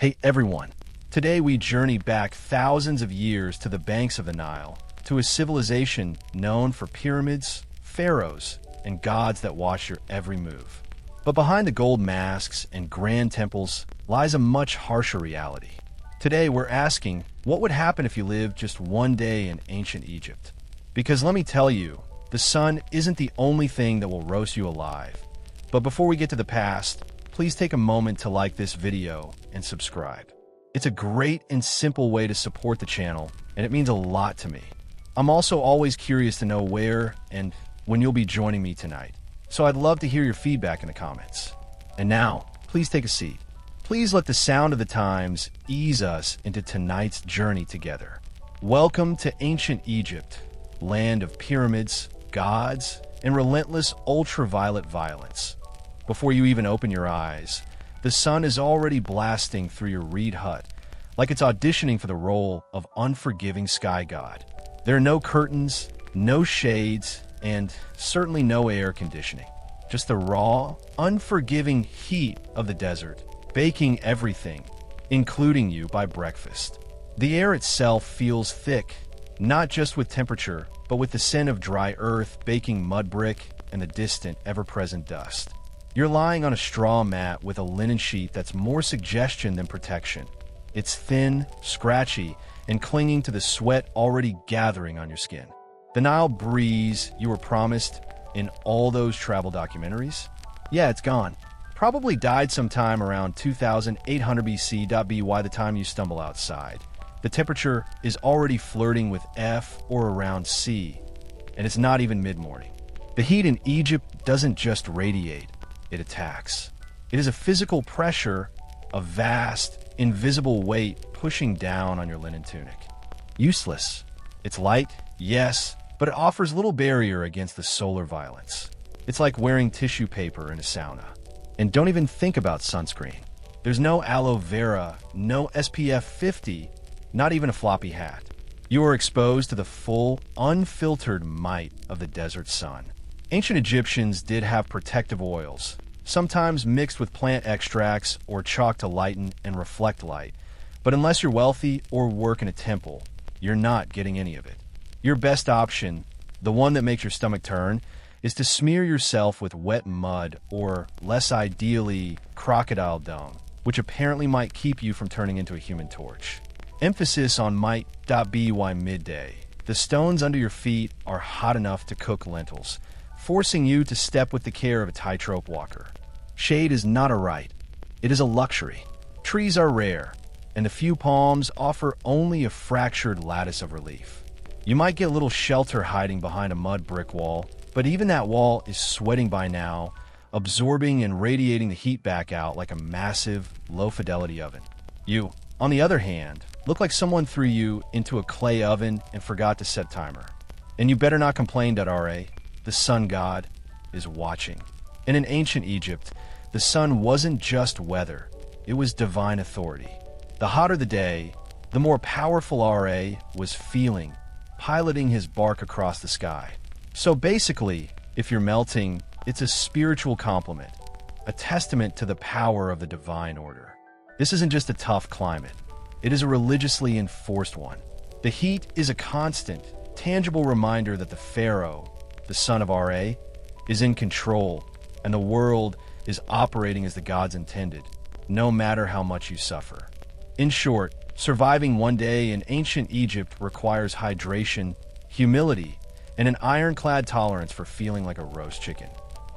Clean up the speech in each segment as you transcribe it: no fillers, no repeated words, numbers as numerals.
Hey everyone, today we journey back thousands of years to the banks of the Nile, to a civilization known for pyramids, pharaohs, and gods that watch your every move. But behind the gold masks and grand temples lies a much harsher reality. Today we're asking, what would happen if you lived just one day in ancient Egypt? Because let me tell you, the sun isn't the only thing that will roast you alive. But before we get to the past, please take a moment to like this video and subscribe. It's a great and simple way to support the channel, and it means a lot to me. I'm also always curious to know where and when you'll be joining me tonight, so I'd love to hear your feedback in the comments. And now, please take a seat. Please let the sound of the times ease us into tonight's journey together. Welcome to ancient Egypt, land of pyramids, gods, and relentless ultraviolet violence. Before you even open your eyes, the sun is already blasting through your reed hut, like it's auditioning for the role of unforgiving sky god. There are no curtains, no shades, and certainly no air conditioning. Just the raw, unforgiving heat of the desert, baking everything, including you by breakfast. The air itself feels thick, not just with temperature, but with the scent of dry earth, baking mud brick, and the distant, ever-present dust. You're lying on a straw mat with a linen sheet that's more suggestion than protection. It's thin, scratchy, and clinging to the sweat already gathering on your skin. The Nile breeze you were promised in all those travel documentaries? Yeah, it's gone. Probably died sometime around 2800 BC. By the time you stumble outside, the temperature is already flirting with F or around C, and it's not even mid-morning. The heat in Egypt doesn't just radiate, it attacks. It is a physical pressure, a vast, invisible weight pushing down on your linen tunic. Useless. It's light, yes, but it offers little barrier against the solar violence. It's like wearing tissue paper in a sauna. And don't even think about sunscreen. There's no aloe vera, no SPF 50, not even a floppy hat. You are exposed to the full, unfiltered might of the desert sun. Ancient Egyptians did have protective oils, sometimes mixed with plant extracts or chalk to lighten and reflect light. But unless you're wealthy or work in a temple, you're not getting any of it. Your best option, the one that makes your stomach turn, is to smear yourself with wet mud or, less ideally, crocodile dung, which apparently might keep you from turning into a human torch. Emphasis on might. By midday, the stones under your feet are hot enough to cook lentils, forcing you to step with the care of a tightrope walker. Shade is not a right, it is a luxury. Trees are rare, and the few palms offer only a fractured lattice of relief. You might get a little shelter hiding behind a mud brick wall, but even that wall is sweating by now, absorbing and radiating the heat back out like a massive, low-fidelity oven. You, on the other hand, look like someone threw you into a clay oven and forgot to set timer. And you better not complain, RA. The sun god is watching. And in ancient Egypt, the sun wasn't just weather, it was divine authority. The hotter the day, the more powerful RA was feeling, piloting his bark across the sky. So basically, if you're melting, it's a spiritual compliment, a testament to the power of the divine order. This isn't just a tough climate, it is a religiously enforced one. The heat is a constant, tangible reminder that the Pharaoh, the son of Ra, is in control, and the world is operating as the gods intended, no matter how much you suffer. In short, surviving one day in ancient Egypt requires hydration, humility, and an ironclad tolerance for feeling like a roast chicken.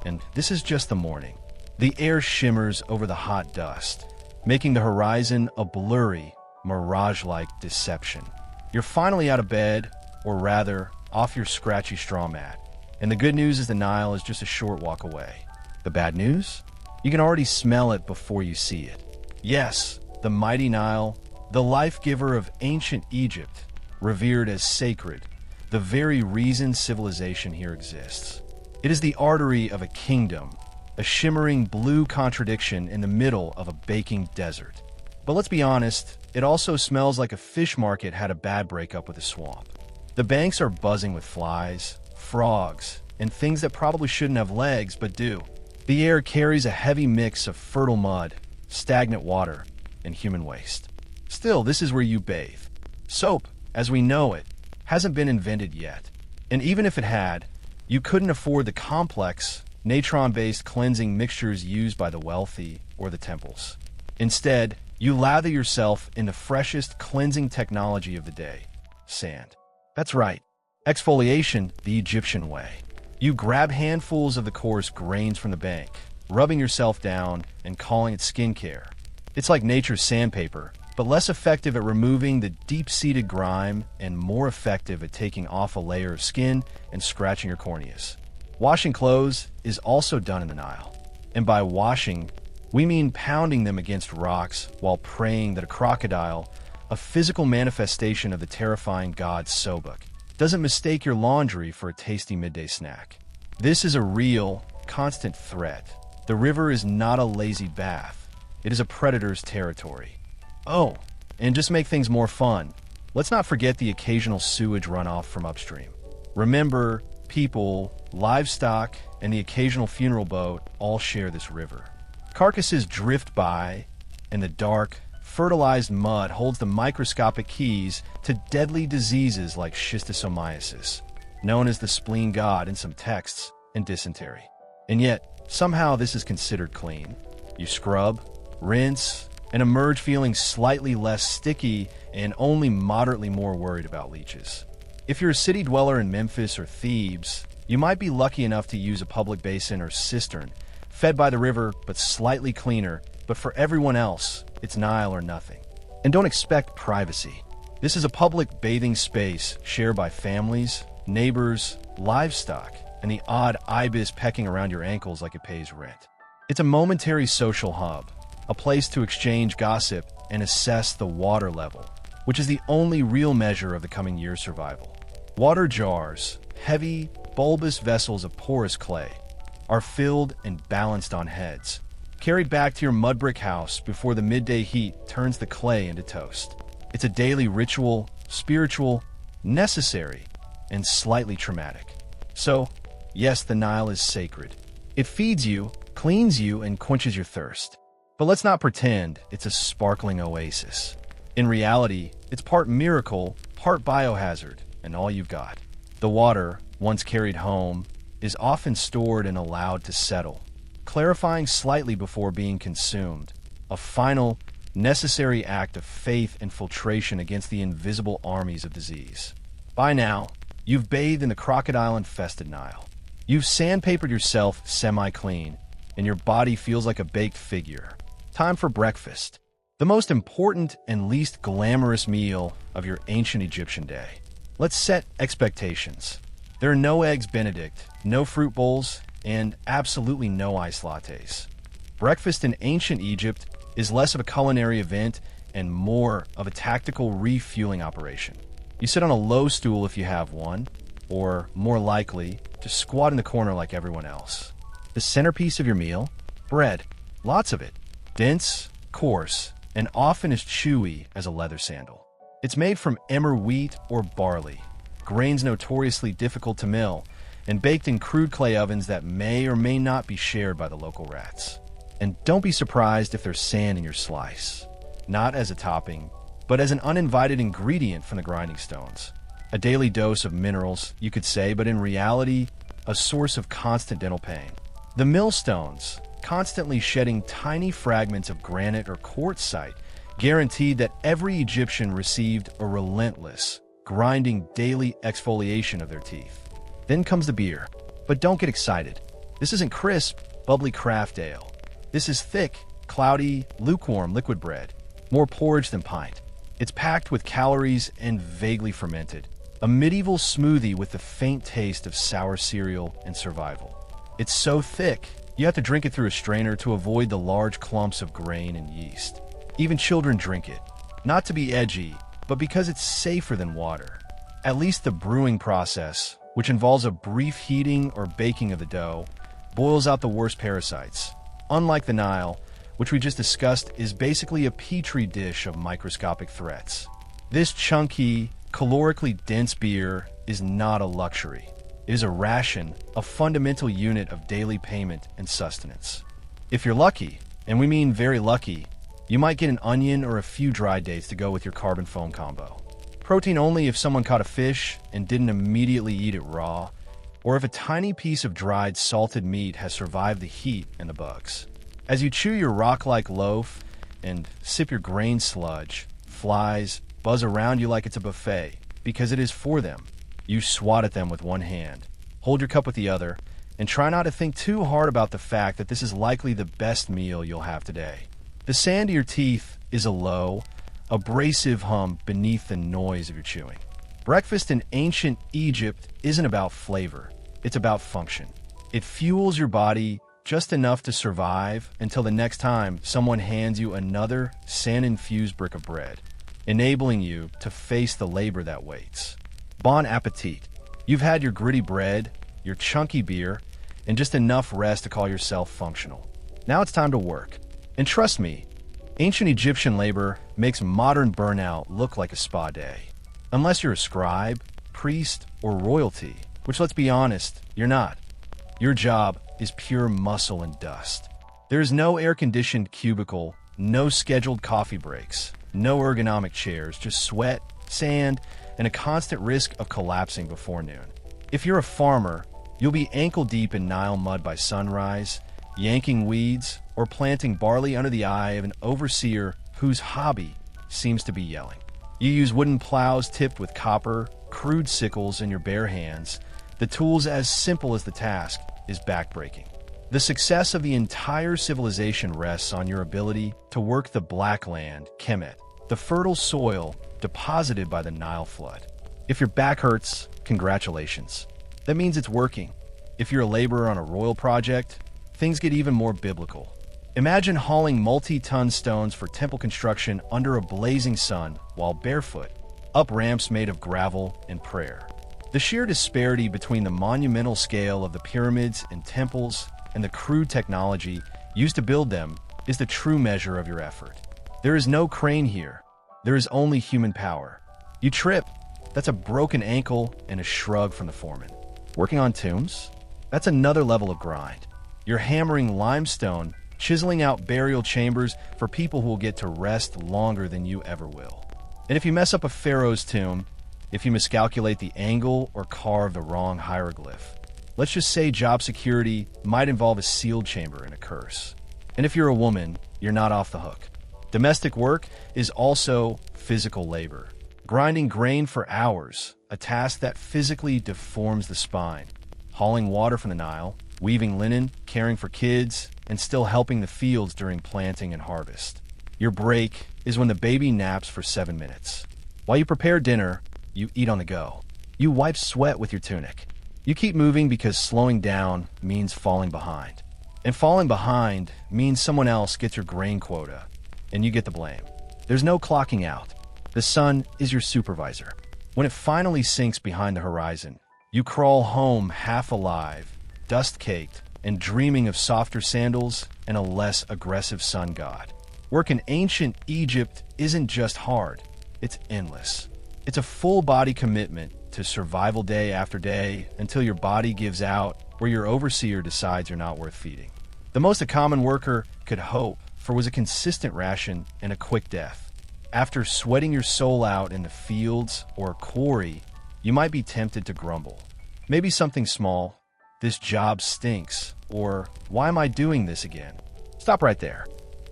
And this is just the morning. The air shimmers over the hot dust, making the horizon a blurry, mirage-like deception. You're finally out of bed, or rather, off your scratchy straw mat. And the good news is the Nile is just a short walk away. The bad news? You can already smell it before you see it. Yes, the mighty Nile, the life-giver of ancient Egypt, revered as sacred, the very reason civilization here exists. It is the artery of a kingdom, a shimmering blue contradiction in the middle of a baking desert. But let's be honest, it also smells like a fish market had a bad breakup with a swamp. The banks are buzzing with flies, frogs, and things that probably shouldn't have legs but do. The air carries a heavy mix of fertile mud, stagnant water, and human waste. Still, this is where you bathe. Soap, as we know it, hasn't been invented yet. And even if it had, you couldn't afford the complex, natron-based cleansing mixtures used by the wealthy or the temples. Instead, you lather yourself in the freshest cleansing technology of the day: sand. That's right, exfoliation the Egyptian way. You grab handfuls of the coarse grains from the bank, rubbing yourself down and calling it skincare. It's like nature's sandpaper, but less effective at removing the deep-seated grime and more effective at taking off a layer of skin and scratching your corneas. Washing clothes is also done in the Nile. And by washing, we mean pounding them against rocks while praying that a crocodile, a physical manifestation of the terrifying god Sobuk, doesn't mistake your laundry for a tasty midday snack. This is a real, constant threat. The river is not a lazy bath. It is a predator's territory. Oh, and just make things more fun, let's not forget the occasional sewage runoff from upstream. Remember, people, livestock, and the occasional funeral boat all share this river. Carcasses drift by, and the dark, fertilized mud holds the microscopic keys to deadly diseases like schistosomiasis, known as the spleen god in some texts, and dysentery. And yet, somehow this is considered clean. You scrub, rinse, and emerge feeling slightly less sticky and only moderately more worried about leeches. If you're a city dweller in Memphis or Thebes, you might be lucky enough to use a public basin or cistern, fed by the river but slightly cleaner, but for everyone else, it's Nile or nothing. And don't expect privacy. This is a public bathing space shared by families, neighbors, livestock, and the odd ibis pecking around your ankles like it pays rent. It's a momentary social hub, a place to exchange gossip and assess the water level, which is the only real measure of the coming year's survival. Water jars, heavy, bulbous vessels of porous clay, are filled and balanced on heads, carried back to your mud brick house before the midday heat turns the clay into toast. It's a daily ritual, spiritual, necessary, and slightly traumatic. So, yes, the Nile is sacred. It feeds you, cleans you, and quenches your thirst. But let's not pretend it's a sparkling oasis. In reality, it's part miracle, part biohazard, and all you've got. The water, once carried home, is often stored and allowed to settle, clarifying slightly before being consumed, a final, necessary act of faith and filtration against the invisible armies of disease. By now, you've bathed in the crocodile-infested Nile. You've sandpapered yourself semi-clean, and your body feels like a baked figure. Time for breakfast, the most important and least glamorous meal of your ancient Egyptian day. Let's set expectations. There are no eggs Benedict, no fruit bowls, and absolutely no iced lattes. Breakfast in ancient Egypt is less of a culinary event and more of a tactical refueling operation. You sit on a low stool if you have one, or more likely, just squat in the corner like everyone else. The centerpiece of your meal? Bread. Lots of it. Dense, coarse, and often as chewy as a leather sandal. It's made from emmer wheat or barley, grains notoriously difficult to mill, and baked in crude clay ovens that may or may not be shared by the local rats. And don't be surprised if there's sand in your slice. Not as a topping, but as an uninvited ingredient from the grinding stones. A daily dose of minerals, you could say, but in reality, a source of constant dental pain. The millstones, constantly shedding tiny fragments of granite or quartzite, guaranteed that every Egyptian received a relentless, grinding daily exfoliation of their teeth. Then comes the beer. But don't get excited. This isn't crisp, bubbly craft ale. This is thick, cloudy, lukewarm liquid bread, more porridge than pint. It's packed with calories and vaguely fermented. A medieval smoothie with the faint taste of sour cereal and survival. It's so thick, you have to drink it through a strainer to avoid the large clumps of grain and yeast. Even children drink it, not to be edgy, but because it's safer than water. At least the brewing process, which involves a brief heating or baking of the dough, boils out the worst parasites. Unlike the Nile, which we just discussed, is basically a petri dish of microscopic threats. This chunky, calorically dense beer is not a luxury. It is a ration, a fundamental unit of daily payment and sustenance. If you're lucky, and we mean very lucky, You might get an onion or a few dried dates to go with your carbon foam combo. Protein only if someone caught a fish and didn't immediately eat it raw, or if a tiny piece of dried salted meat has survived the heat and the bugs. As you chew your rock-like loaf and sip your grain sludge, flies buzz around you like it's a buffet, because it is for them. You swat at them with one hand, hold your cup with the other, and try not to think too hard about the fact that this is likely the best meal you'll have today. The sound to your teeth is a low, abrasive hum beneath the noise of your chewing. Breakfast in ancient Egypt isn't about flavor, it's about function. It fuels your body just enough to survive until the next time someone hands you another sand-infused brick of bread, enabling you to face the labor that waits. Bon appetit. You've had your gritty bread, your chunky beer, and just enough rest to call yourself functional. Now it's time to work. And trust me, ancient Egyptian labor makes modern burnout look like a spa day. Unless you're a scribe, priest, or royalty, which, let's be honest, you're not. Your job is pure muscle and dust. There is no air-conditioned cubicle, no scheduled coffee breaks, no ergonomic chairs, just sweat, sand, and a constant risk of collapsing before noon. If you're a farmer, you'll be ankle-deep in Nile mud by sunrise, yanking weeds, or planting barley under the eye of an overseer whose hobby seems to be yelling. You use wooden plows tipped with copper, crude sickles in your bare hands. The tools as simple as the task is backbreaking. The success of the entire civilization rests on your ability to work the black land, Kemet, the fertile soil deposited by the Nile flood. If your back hurts, congratulations. That means it's working. If you're a laborer on a royal project, things get even more biblical. Imagine hauling multi-ton stones for temple construction under a blazing sun while barefoot, up ramps made of gravel and prayer. The sheer disparity between the monumental scale of the pyramids and temples and the crude technology used to build them is the true measure of your effort. There is no crane here. There is only human power. You trip, that's a broken ankle and a shrug from the foreman. Working on tombs? That's another level of grind. You're hammering limestone, chiseling out burial chambers for people who will get to rest longer than you ever will. And if you mess up a pharaoh's tomb, if you miscalculate the angle or carve the wrong hieroglyph, let's just say job security might involve a sealed chamber and a curse. And if you're a woman, you're not off the hook. Domestic work is also physical labor. Grinding grain for hours, a task that physically deforms the spine. Hauling water from the Nile, weaving linen, caring for kids, and still helping the fields during planting and harvest. Your break is when the baby naps for 7 minutes. While you prepare dinner, you eat on the go. You wipe sweat with your tunic. You keep moving because slowing down means falling behind. And falling behind means someone else gets your grain quota, and you get the blame. There's no clocking out. The sun is your supervisor. When it finally sinks behind the horizon, you crawl home half alive, dust-caked, and dreaming of softer sandals and a less aggressive sun god. Work in ancient Egypt isn't just hard, it's endless. It's a full-body commitment to survival day after day until your body gives out or your overseer decides you're not worth feeding. The most a common worker could hope for was a consistent ration and a quick death. After sweating your soul out in the fields or quarry, you might be tempted to grumble. Maybe something small, this job stinks, or why am I doing this again? Stop right there.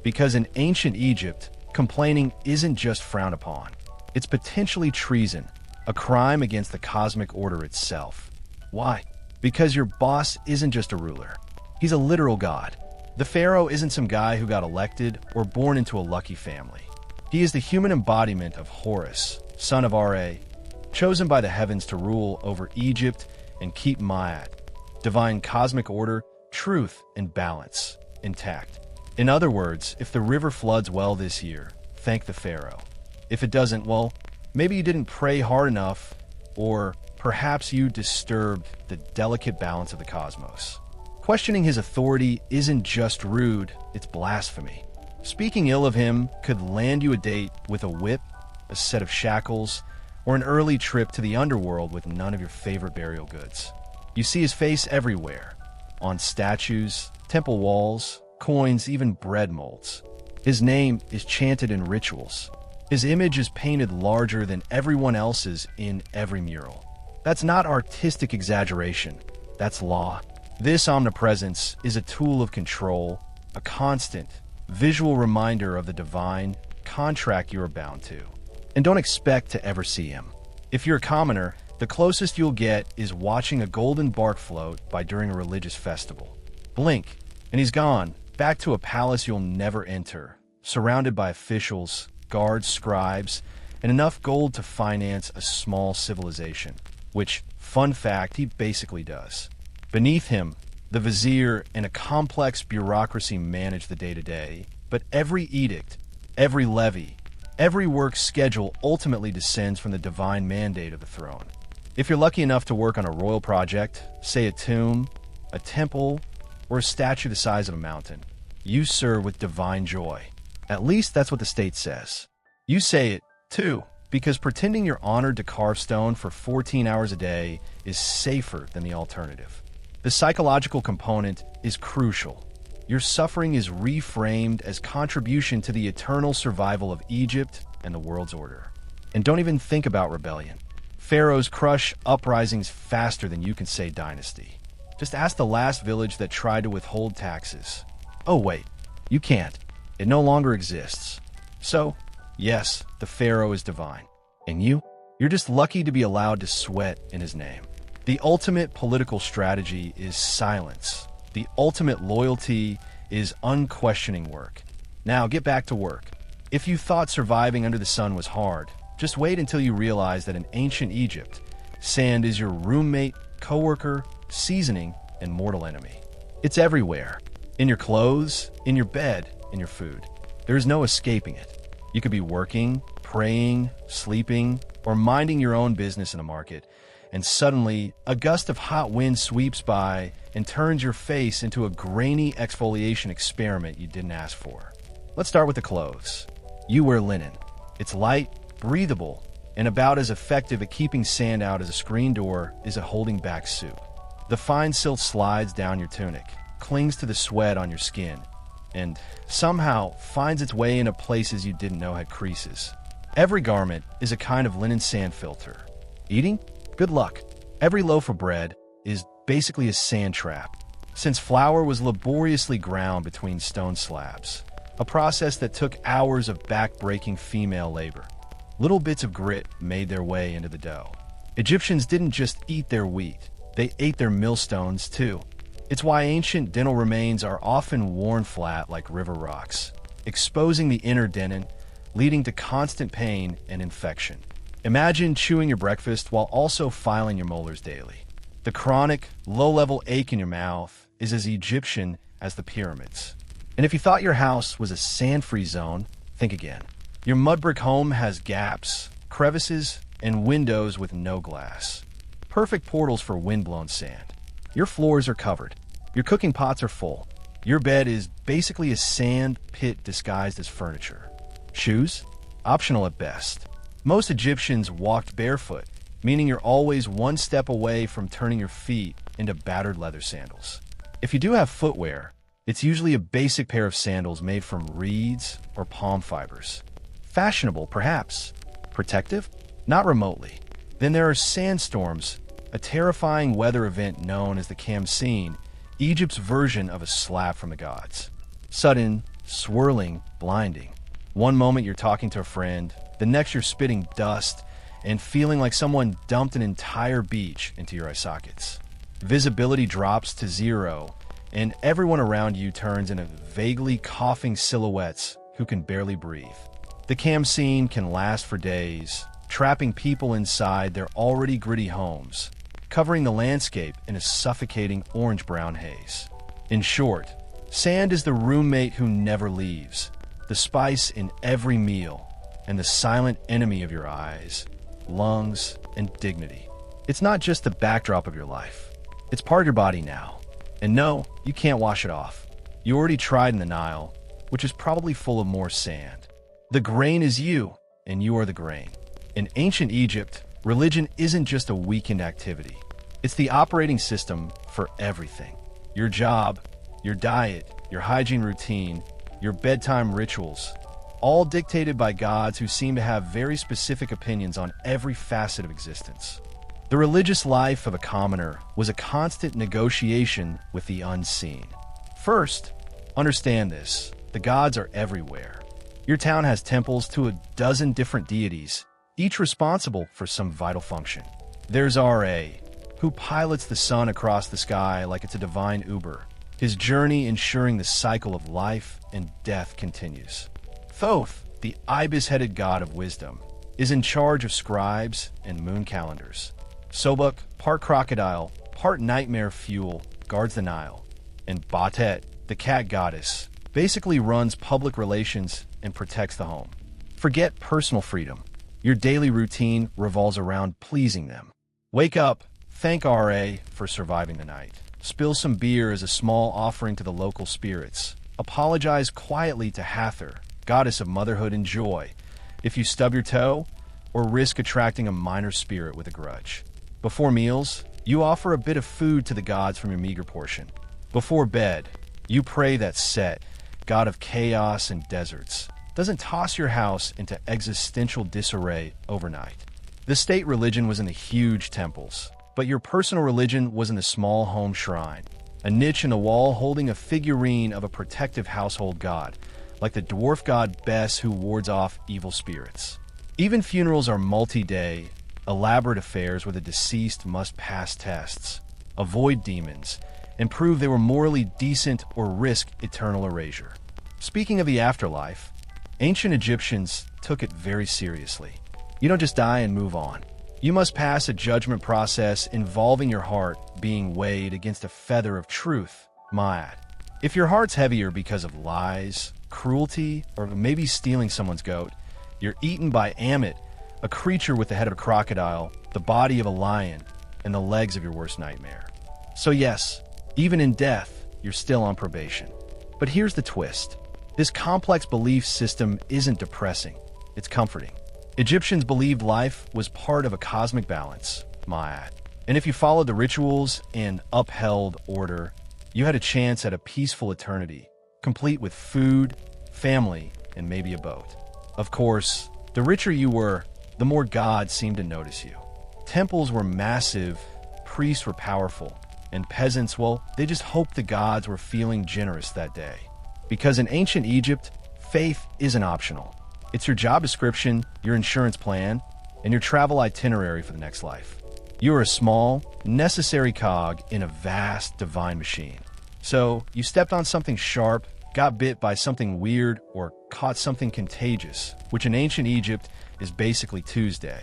Because in ancient Egypt, complaining isn't just frowned upon. It's potentially treason, a crime against the cosmic order itself. Why? Because your boss isn't just a ruler. He's a literal god. The pharaoh isn't some guy who got elected or born into a lucky family. He is the human embodiment of Horus, son of Ra, chosen by the heavens to rule over Egypt and keep Ma'at, divine cosmic order, truth, and balance, intact. In other words, if the river floods well this year, thank the pharaoh. If it doesn't, well, maybe you didn't pray hard enough, or perhaps you disturbed the delicate balance of the cosmos. Questioning his authority isn't just rude, it's blasphemy. Speaking ill of him could land you a date with a whip, a set of shackles, or an early trip to the underworld with none of your favorite burial goods. You see his face everywhere, on statues, temple walls, coins, even bread molds. His name is chanted in rituals. His image is painted larger than everyone else's in every mural. That's not artistic exaggeration. That's law. This omnipresence is a tool of control, a constant, visual reminder of the divine contract you are bound to. And don't expect to ever see him. If you're a commoner, the closest you'll get is watching a golden bark float by during a religious festival. Blink, and he's gone, back to a palace you'll never enter, surrounded by officials, guards, scribes, and enough gold to finance a small civilization, which, fun fact, he basically does. Beneath him, the vizier and a complex bureaucracy manage the day-to-day, but every edict, every levy, every work schedule ultimately descends from the divine mandate of the throne. If you're lucky enough to work on a royal project, say a tomb, a temple, or a statue the size of a mountain, you serve with divine joy. At least that's what the state says. You say it, too, because pretending you're honored to carve stone for 14 hours a day is safer than the alternative. The psychological component is crucial. Your suffering is reframed as contribution to the eternal survival of Egypt and the world's order. And don't even think about rebellion. Pharaohs crush uprisings faster than you can say dynasty. Just ask the last village that tried to withhold taxes. Oh wait, you can't. It no longer exists. So, yes, the Pharaoh is divine. And you're just lucky to be allowed to sweat in his name. The ultimate political strategy is silence. The ultimate loyalty is unquestioning work. Now get back to work. If you thought surviving under the sun was hard, just wait until you realize that in ancient Egypt, sand is your roommate, coworker, seasoning, and mortal enemy. It's everywhere. In your clothes, in your bed, in your food. There is no escaping it. You could be working, praying, sleeping, or minding your own business in a market, and suddenly a gust of hot wind sweeps by and turns your face into a grainy exfoliation experiment you didn't ask for. Let's start with the clothes. You wear linen. It's light, breathable, and about as effective at keeping sand out as a screen door is a holding back suit. The fine silk slides down your tunic, clings to the sweat on your skin, and somehow finds its way into places you didn't know had creases. Every garment is a kind of linen sand filter. Eating? Good luck. Every loaf of bread is basically a sand trap, since flour was laboriously ground between stone slabs, a process that took hours of back-breaking female labor. Little bits of grit made their way into the dough. Egyptians didn't just eat their wheat, they ate their millstones too. It's why ancient dental remains are often worn flat like river rocks, exposing the inner dentin, leading to constant pain and infection. Imagine chewing your breakfast while also filing your molars daily. The chronic, low-level ache in your mouth is as Egyptian as the pyramids. And if you thought your house was a sand-free zone, think again. Your mud brick home has gaps, crevices, and windows with no glass. Perfect portals for wind-blown sand. Your floors are covered. Your cooking pots are full. Your bed is basically a sand pit disguised as furniture. Shoes? Optional at best. Most Egyptians walked barefoot, meaning you're always one step away from turning your feet into battered leather sandals. If you do have footwear, it's usually a basic pair of sandals made from reeds or palm fibers. Fashionable, perhaps. Protective? Not remotely. Then there are sandstorms, a terrifying weather event known as the Khamsin, Egypt's version of a slap from the gods. Sudden, swirling, blinding. One moment you're talking to a friend, the next you're spitting dust and feeling like someone dumped an entire beach into your eye sockets. Visibility drops to zero, and everyone around you turns into vaguely coughing silhouettes who can barely breathe. The Khamsin can last for days, trapping people inside their already gritty homes, covering the landscape in a suffocating orange-brown haze. In short, sand is the roommate who never leaves, the spice in every meal, and the silent enemy of your eyes, lungs, and dignity. It's not just the backdrop of your life. It's part of your body now. And no, you can't wash it off. You already tried in the Nile, which is probably full of more sand. The grain is you, and you are the grain. In ancient Egypt, religion isn't just a weekend activity. It's the operating system for everything. Your job, your diet, your hygiene routine, your bedtime rituals, all dictated by gods who seem to have very specific opinions on every facet of existence. The religious life of a commoner was a constant negotiation with the unseen. First, understand this: the gods are everywhere. Your town has temples to a dozen different deities, each responsible for some vital function. There's Ra, who pilots the sun across the sky like it's a divine Uber, his journey ensuring the cycle of life and death continues. Thoth, the ibis-headed god of wisdom, is in charge of scribes and moon calendars. Sobuk, part crocodile, part nightmare fuel, guards the Nile. And Batet, the cat goddess, basically runs public relations and protects the home. Forget personal freedom. Your daily routine revolves around pleasing them. Wake up, thank Ra for surviving the night. Spill some beer as a small offering to the local spirits. Apologize quietly to Hathor, goddess of motherhood and joy, if you stub your toe or risk attracting a minor spirit with a grudge. Before meals, you offer a bit of food to the gods from your meager portion. Before bed, you pray that Set, god of chaos and deserts, doesn't toss your house into existential disarray overnight. The state religion was in the huge temples, but your personal religion was in the small home shrine, a niche in the wall holding a figurine of a protective household god, like the dwarf god Bess who wards off evil spirits. Even funerals are multi-day, elaborate affairs where the deceased must pass tests, avoid demons, and prove they were morally decent or risk eternal erasure. Speaking of the afterlife, ancient Egyptians took it very seriously. You don't just die and move on. You must pass a judgment process involving your heart being weighed against a feather of truth, Ma'at. If your heart's heavier because of lies, cruelty, or maybe stealing someone's goat, you're eaten by Amit, a creature with the head of a crocodile, the body of a lion, and the legs of your worst nightmare. So yes, even in death, you're still on probation. But here's the twist. This complex belief system isn't depressing, it's comforting. Egyptians believed life was part of a cosmic balance, Ma'at. And if you followed the rituals and upheld order, you had a chance at a peaceful eternity, complete with food, family, and maybe a boat. Of course, the richer you were, the more gods seemed to notice you. Temples were massive, priests were powerful, and peasants, well, they just hoped the gods were feeling generous that day. Because in ancient Egypt, faith isn't optional. It's your job description, your insurance plan, and your travel itinerary for the next life. You are a small, necessary cog in a vast, divine machine. So, you stepped on something sharp, got bit by something weird, or caught something contagious, which in ancient Egypt is basically Tuesday.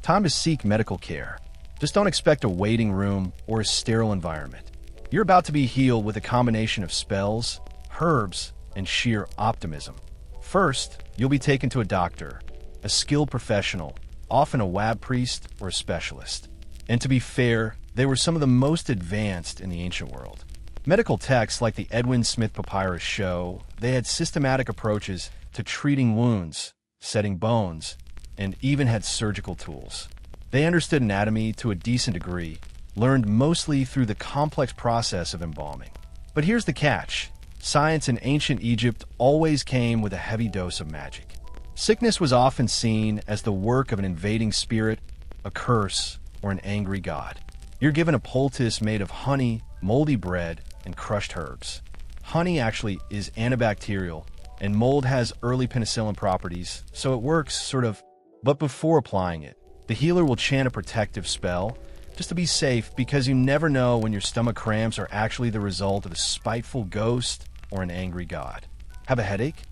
Time to seek medical care. Just don't expect a waiting room or a sterile environment. You're about to be healed with a combination of spells, herbs, and sheer optimism. First, you'll be taken to a doctor, a skilled professional, often a wab priest or a specialist. And to be fair, they were some of the most advanced in the ancient world. Medical texts like the Edwin Smith Papyrus show they had systematic approaches to treating wounds, setting bones, and even had surgical tools. They understood anatomy to a decent degree, learned mostly through the complex process of embalming. But here's the catch. Science in ancient Egypt always came with a heavy dose of magic. Sickness was often seen as the work of an invading spirit, a curse, or an angry god. You're given a poultice made of honey, moldy bread, and crushed herbs. Honey actually is antibacterial, and mold has early penicillin properties, so it works sort of. But before applying it, the healer will chant a protective spell, just to be safe, because you never know when your stomach cramps are actually the result of a spiteful ghost or an angry god. Have a headache?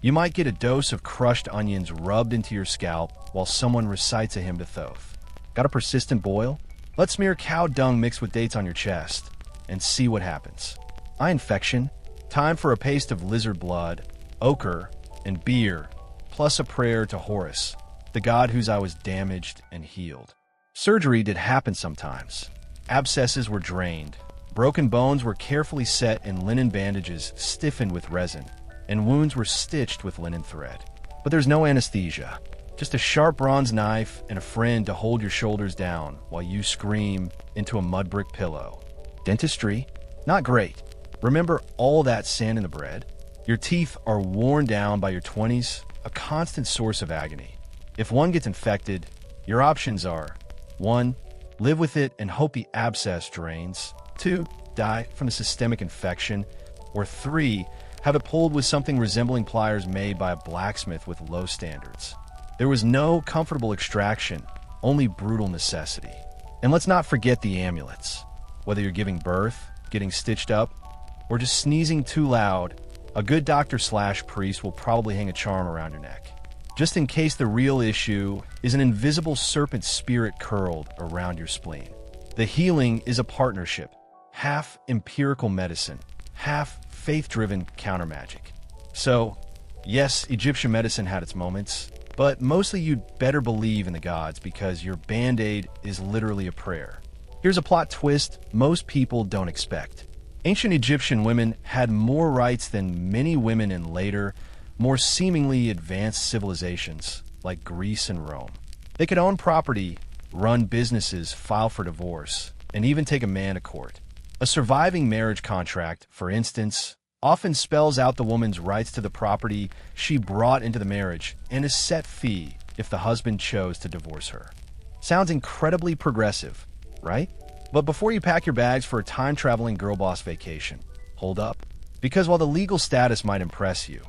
You might get a dose of crushed onions rubbed into your scalp while someone recites a hymn to Thoth. Got a persistent boil? Let's smear cow dung mixed with dates on your chest and see what happens. Eye infection? Time for a paste of lizard blood, ochre, and beer, plus a prayer to Horus, the god whose eye was damaged and healed. Surgery did happen sometimes. Abscesses were drained. Broken bones were carefully set in linen bandages stiffened with resin, and wounds were stitched with linen thread. But there's no anesthesia. Just a sharp bronze knife and a friend to hold your shoulders down while you scream into a mud brick pillow. Dentistry? Not great. Remember all that sand in the bread? Your teeth are worn down by your 20s, a constant source of agony. If one gets infected, your options are 1. Live with it and hope the abscess drains. 2. Die from the systemic infection. Or 3. Have it pulled with something resembling pliers made by a blacksmith with low standards. There was no comfortable extraction, only brutal necessity. And let's not forget the amulets. Whether you're giving birth, getting stitched up, or just sneezing too loud, a good doctor/priest will probably hang a charm around your neck, just in case the real issue is an invisible serpent spirit curled around your spleen. The healing is a partnership, half empirical medicine, half faith-driven counter-magic. So, yes, Egyptian medicine had its moments, but mostly you'd better believe in the gods because your band-aid is literally a prayer. Here's a plot twist most people don't expect. Ancient Egyptian women had more rights than many women in later, more seemingly advanced civilizations like Greece and Rome. They could own property, run businesses, file for divorce, and even take a man to court. A surviving marriage contract, for instance, often spells out the woman's rights to the property she brought into the marriage and a set fee if the husband chose to divorce her. Sounds incredibly progressive, right? But before you pack your bags for a time-traveling girl boss vacation, hold up. Because while the legal status might impress you,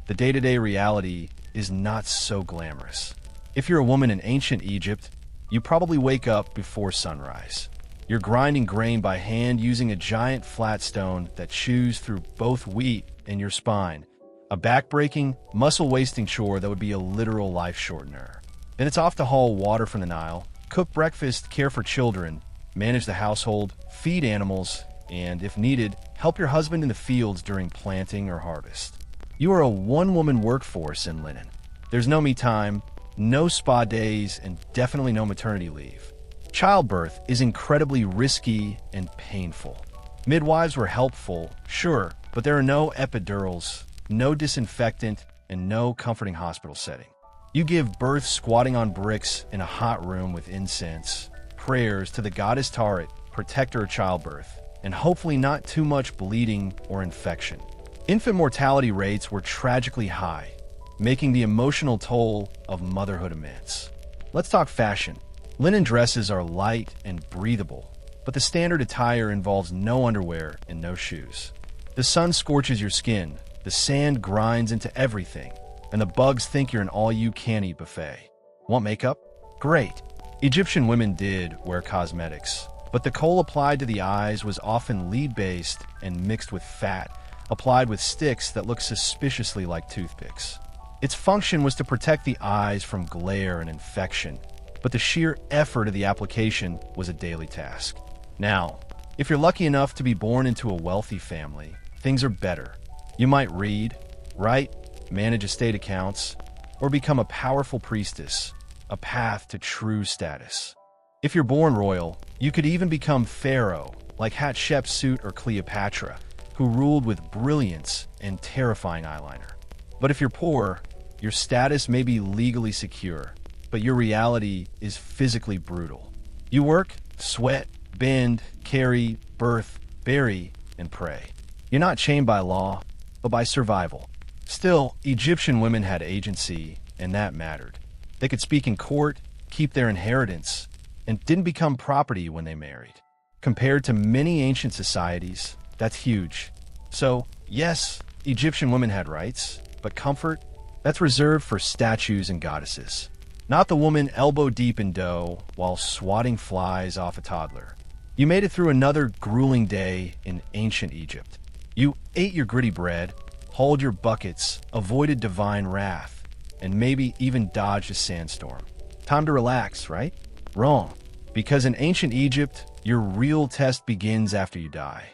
the day-to-day reality is not so glamorous. If you're a woman in ancient Egypt, you probably wake up before sunrise. You're grinding grain by hand using a giant flat stone that chews through both wheat and your spine. A back-breaking, muscle-wasting chore that would be a literal life shortener. Then it's off to haul water from the Nile, cook breakfast, care for children, manage the household, feed animals, and, if needed, help your husband in the fields during planting or harvest. You are a one-woman workforce in linen. There's no me time, no spa days, and definitely no maternity leave. Childbirth is incredibly risky and painful. Midwives were helpful, sure, but there are no epidurals, no disinfectant, and no comforting hospital setting. You give birth squatting on bricks in a hot room with incense, prayers to the goddess Taret, protector of childbirth, and hopefully not too much bleeding or infection. Infant mortality rates were tragically high, making the emotional toll of motherhood immense. Let's talk fashion. Linen dresses are light and breathable, but the standard attire involves no underwear and no shoes. The sun scorches your skin, the sand grinds into everything, and the bugs think you're an all-you-can-eat buffet. Want makeup? Great. Egyptian women did wear cosmetics, but the kohl applied to the eyes was often lead-based and mixed with fat, applied with sticks that looked suspiciously like toothpicks. Its function was to protect the eyes from glare and infection, but the sheer effort of the application was a daily task. Now, if you're lucky enough to be born into a wealthy family, things are better. You might read, write, manage estate accounts, or become a powerful priestess, a path to true status. If you're born royal, you could even become pharaoh, like Hatshepsut or Cleopatra, who ruled with brilliance and terrifying eyeliner. But if you're poor, your status may be legally secure, but your reality is physically brutal. You work, sweat, bend, carry, birth, bury, and pray. You're not chained by law, but by survival. Still, Egyptian women had agency, and that mattered. They could speak in court, keep their inheritance, and didn't become property when they married. Compared to many ancient societies, that's huge. So, yes, Egyptian women had rights, but comfort, that's reserved for statues and goddesses. Not the woman elbow-deep in dough while swatting flies off a toddler. You made it through another grueling day in ancient Egypt. You ate your gritty bread, hauled your buckets, avoided divine wrath, and maybe even dodged a sandstorm. Time to relax, right? Wrong. Because in ancient Egypt, your real test begins after you die.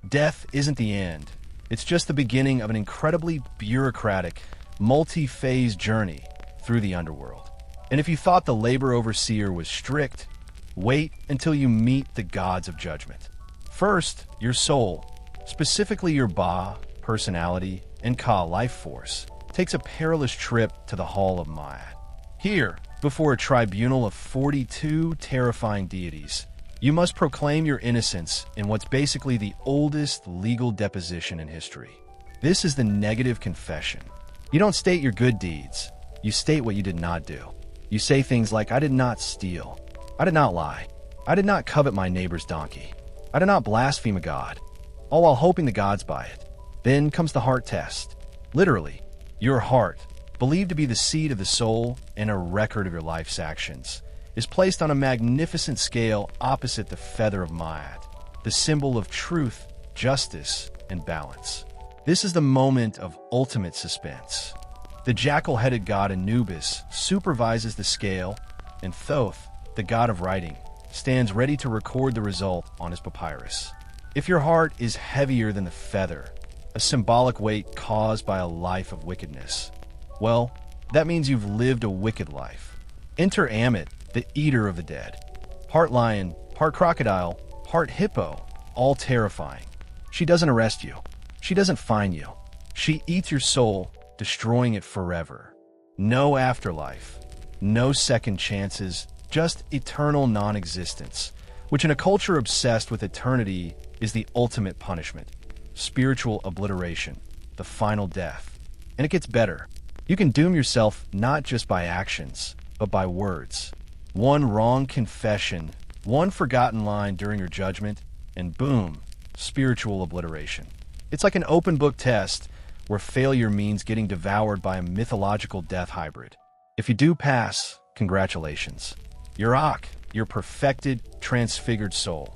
Death isn't the end. It's just the beginning of an incredibly bureaucratic, multi-phase journey through the underworld. And if you thought the labor overseer was strict, wait until you meet the gods of judgment. First, your soul, specifically your Ba, personality, and Ka, life force, takes a perilous trip to the Hall of Ma'at. Here, before a tribunal of 42 terrifying deities, you must proclaim your innocence in what's basically the oldest legal deposition in history. This is the negative confession. You don't state your good deeds. You state what you did not do. You say things like, I did not steal. I did not lie. I did not covet my neighbor's donkey. I did not blaspheme a god, all while hoping the gods buy it. Then comes the heart test. Literally, your heart, believed to be the seat of the soul and a record of your life's actions, is placed on a magnificent scale opposite the feather of Maat, the symbol of truth, justice, and balance. This is the moment of ultimate suspense. The jackal-headed god Anubis supervises the scale, and Thoth, the god of writing, stands ready to record the result on his papyrus. If your heart is heavier than the feather, a symbolic weight caused by a life of wickedness, well, that means you've lived a wicked life. Enter Ammit, the eater of the dead. Part lion, part crocodile, part hippo, all terrifying. She doesn't arrest you. She doesn't fine you. She eats your soul, destroying it forever. No afterlife, no second chances, just eternal non-existence, which in a culture obsessed with eternity is the ultimate punishment. Spiritual obliteration, the final death. And it gets better. You can doom yourself not just by actions, but by words. One wrong confession, one forgotten line during your judgment, and boom, spiritual obliteration. It's like an open book test where failure means getting devoured by a mythological death hybrid. If you do pass, congratulations. Your Ak, your perfected, transfigured soul,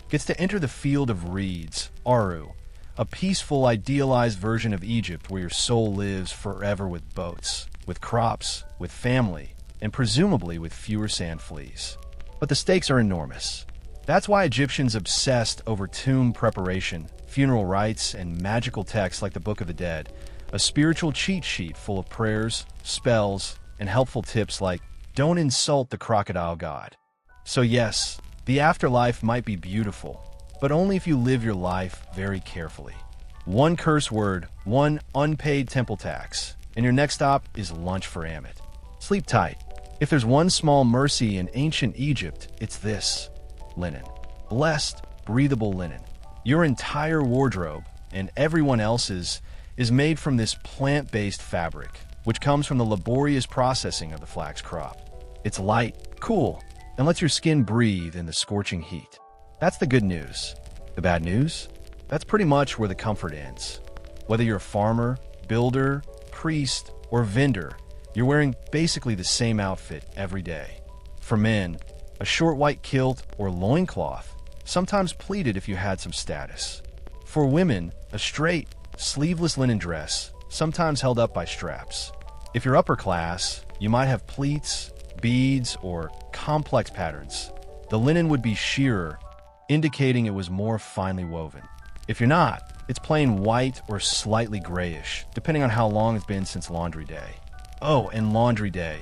gets to enter the field of reeds, Aru, a peaceful, idealized version of Egypt where your soul lives forever with boats, with crops, with family, and presumably with fewer sand fleas. But the stakes are enormous. That's why Egyptians obsessed over tomb preparation, funeral rites, and magical texts like the Book of the Dead, a spiritual cheat sheet full of prayers, spells, and helpful tips like, don't insult the crocodile god. So yes, the afterlife might be beautiful, but only if you live your life very carefully. One curse word, one unpaid temple tax, and your next stop is lunch for Ammit. Sleep tight. If there's one small mercy in ancient Egypt, it's this: linen. Blessed, breathable linen. Your entire wardrobe, and everyone else's, is made from this plant-based fabric, which comes from the laborious processing of the flax crop. It's light, cool, and lets your skin breathe in the scorching heat. That's the good news. The bad news? That's pretty much where the comfort ends. Whether you're a farmer, builder, priest, or vendor, you're wearing basically the same outfit every day. For men, a short white kilt or loincloth, sometimes pleated if you had some status. For women, a straight, sleeveless linen dress, sometimes held up by straps. If you're upper class, you might have pleats, beads, or complex patterns. The linen would be sheerer, indicating it was more finely woven. If you're not, it's plain white or slightly grayish, depending on how long it's been since laundry day. Oh, and laundry day.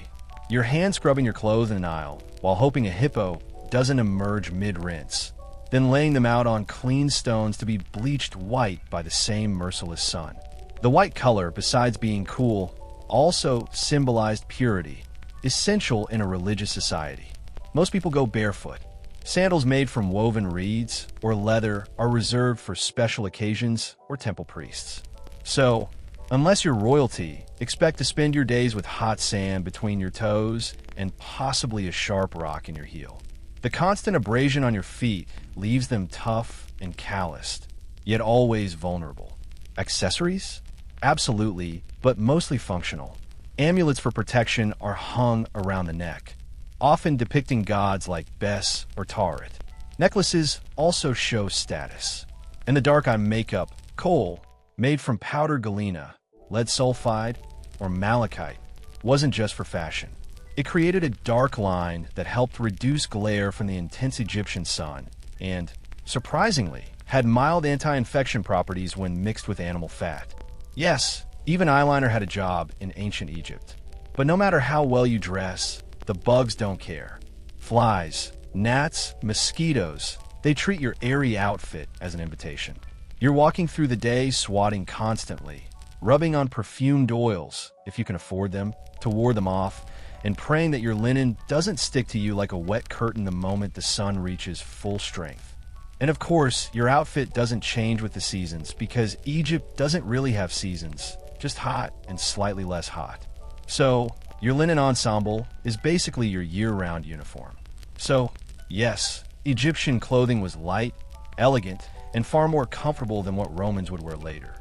You're hand scrubbing your clothes in an aisle while hoping a hippo doesn't emerge mid-rinse, then laying them out on clean stones to be bleached white by the same merciless sun. The white color, besides being cool, also symbolized purity, essential in a religious society. Most people go barefoot. Sandals made from woven reeds or leather are reserved for special occasions or temple priests. So, unless you're royalty, expect to spend your days with hot sand between your toes and possibly a sharp rock in your heel. The constant abrasion on your feet leaves them tough and calloused, yet always vulnerable. Accessories? Absolutely, but mostly functional. Amulets for protection are hung around the neck, often depicting gods like Bes or Taret. Necklaces also show status. In the dark eye makeup, kohl, made from powdered galena, lead sulfide, or malachite, wasn't just for fashion. It created a dark line that helped reduce glare from the intense Egyptian sun and, surprisingly, had mild anti-infection properties when mixed with animal fat. Yes, even eyeliner had a job in ancient Egypt. But no matter how well you dress, the bugs don't care. Flies, gnats, mosquitoes, they treat your airy outfit as an invitation. You're walking through the day swatting constantly, rubbing on perfumed oils, if you can afford them, to ward them off, and praying that your linen doesn't stick to you like a wet curtain the moment the sun reaches full strength. And of course, your outfit doesn't change with the seasons because Egypt doesn't really have seasons, just hot and slightly less hot. So, your linen ensemble is basically your year-round uniform. So, yes, Egyptian clothing was light, elegant, and far more comfortable than what Romans would wear later.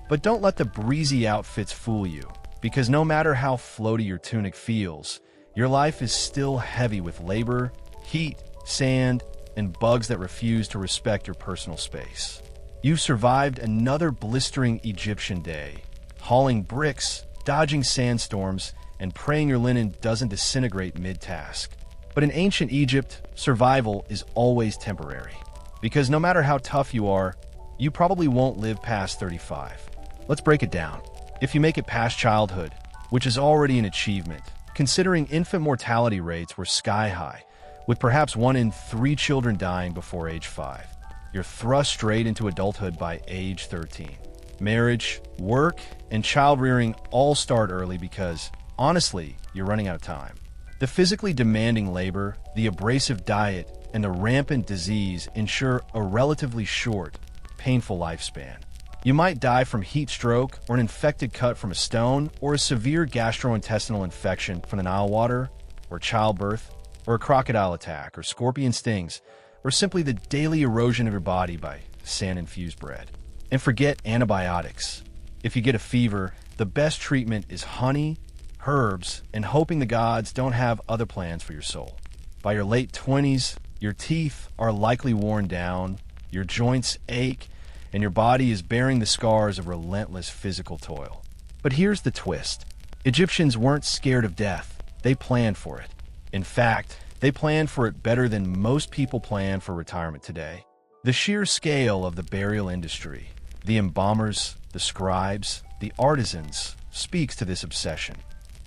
But don't let the breezy outfits fool you, because no matter how floaty your tunic feels, your life is still heavy with labor, heat, sand, and bugs that refuse to respect your personal space. You've survived another blistering Egyptian day, hauling bricks, dodging sandstorms, and praying your linen doesn't disintegrate mid-task. But in ancient Egypt, survival is always temporary, because no matter how tough you are, you probably won't live past 35. Let's break it down. If you make it past childhood, which is already an achievement, considering infant mortality rates were sky-high, with perhaps 1 in 3 children dying before age 5, you're thrust straight into adulthood by age 13. Marriage, work, and child-rearing all start early because, honestly, you're running out of time. The physically demanding labor, the abrasive diet, and the rampant disease ensure a relatively short, painful lifespan. You might die from heat stroke or an infected cut from a stone or a severe gastrointestinal infection from the Nile water, or childbirth, or a crocodile attack, or scorpion stings, or simply the daily erosion of your body by sand-infused bread. And forget antibiotics. If you get a fever, the best treatment is honey, herbs, and hoping the gods don't have other plans for your soul. By your late 20s, your teeth are likely worn down, your joints ache, and your body is bearing the scars of relentless physical toil. But here's the twist. Egyptians weren't scared of death. They planned for it. In fact, they planned for it better than most people plan for retirement today. The sheer scale of the burial industry, the embalmers, the scribes, the artisans, speaks to this obsession.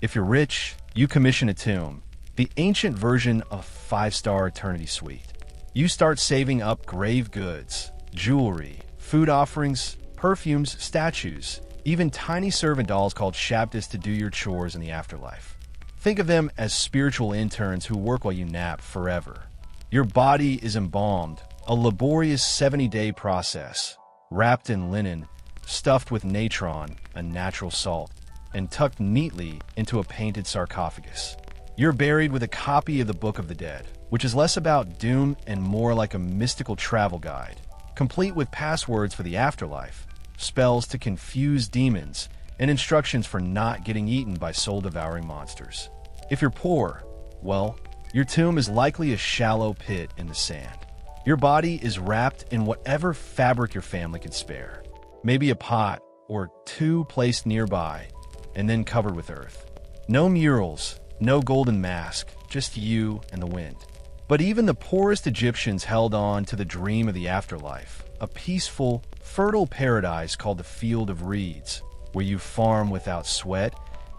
If you're rich, you commission a tomb, the ancient version of 5-star eternity suite. You start saving up grave goods, jewelry, food offerings, perfumes, statues, even tiny servant dolls called shabtas to do your chores in the afterlife. Think of them as spiritual interns who work while you nap forever. Your body is embalmed, a laborious 70-day process, wrapped in linen, stuffed with natron, a natural salt, and tucked neatly into a painted sarcophagus. You're buried with a copy of the Book of the Dead, which is less about doom and more like a mystical travel guide, complete with passwords for the afterlife, spells to confuse demons, and instructions for not getting eaten by soul-devouring monsters. If you're poor, well, your tomb is likely a shallow pit in the sand. Your body is wrapped in whatever fabric your family can spare, maybe a pot or 2 placed nearby, and then covered with earth. No murals, no golden mask, just you and the wind. But even the poorest Egyptians held on to the dream of the afterlife, a peaceful, fertile paradise called the Field of Reeds, where you farm without sweat,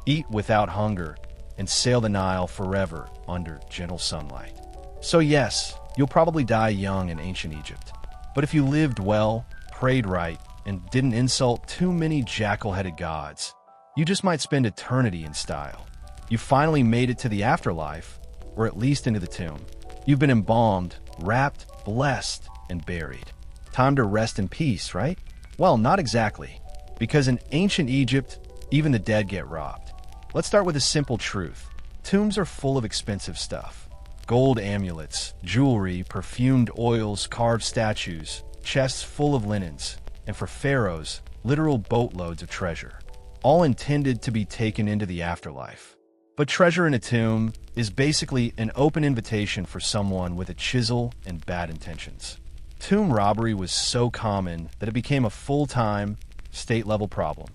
eat without hunger, and sail the Nile forever under gentle sunlight. So yes, you'll probably die young in ancient Egypt. But if you lived well, prayed right, and didn't insult too many jackal-headed gods, you just might spend eternity in style. You finally made it to the afterlife, or at least into the tomb. You've been embalmed, wrapped, blessed, and buried. Time to rest in peace, right? Well, not exactly. Because in ancient Egypt, even the dead get robbed. Let's start with a simple truth. Tombs are full of expensive stuff. Gold amulets, jewelry, perfumed oils, carved statues, chests full of linens, and for pharaohs, literal boatloads of treasure, all intended to be taken into the afterlife. But treasure in a tomb is basically an open invitation for someone with a chisel and bad intentions. Tomb robbery was so common that it became a full-time, state-level problem.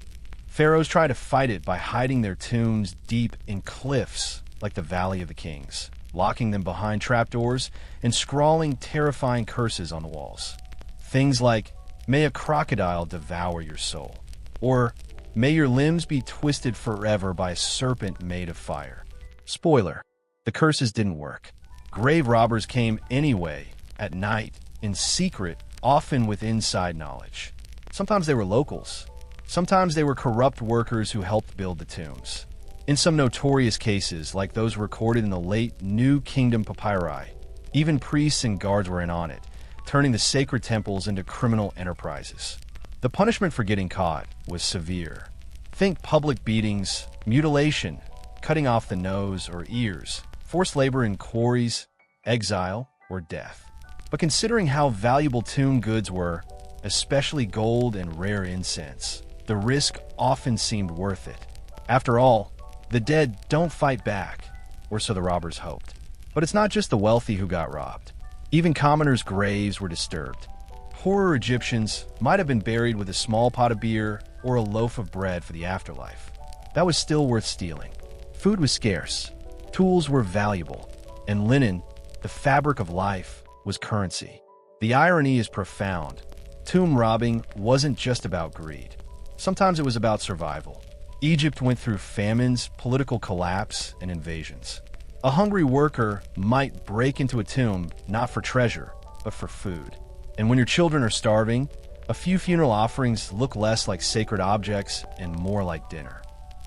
Pharaohs tried to fight it by hiding their tombs deep in cliffs like the Valley of the Kings, locking them behind trapdoors and scrawling terrifying curses on the walls. Things like, "May a crocodile devour your soul," or "May your limbs be twisted forever by a serpent made of fire." Spoiler, the curses didn't work. Grave robbers came anyway, at night, in secret, often with inside knowledge. Sometimes they were locals. Sometimes they were corrupt workers who helped build the tombs. In some notorious cases, like those recorded in the late New Kingdom papyri, even priests and guards were in on it, turning the sacred temples into criminal enterprises. The punishment for getting caught was severe. Think public beatings, mutilation, cutting off the nose or ears, forced labor in quarries, exile, or death. But considering how valuable tomb goods were, especially gold and rare incense, the risk often seemed worth it. After all, the dead don't fight back, or so the robbers hoped. But it's not just the wealthy who got robbed. Even commoners' graves were disturbed. Poorer Egyptians might have been buried with a small pot of beer or a loaf of bread for the afterlife. That was still worth stealing. Food was scarce, tools were valuable, and linen, the fabric of life, was currency. The irony is profound. Tomb robbing wasn't just about greed. Sometimes it was about survival. Egypt went through famines, political collapse, and invasions. A hungry worker might break into a tomb not for treasure, but for food. And when your children are starving, a few funeral offerings look less like sacred objects and more like dinner.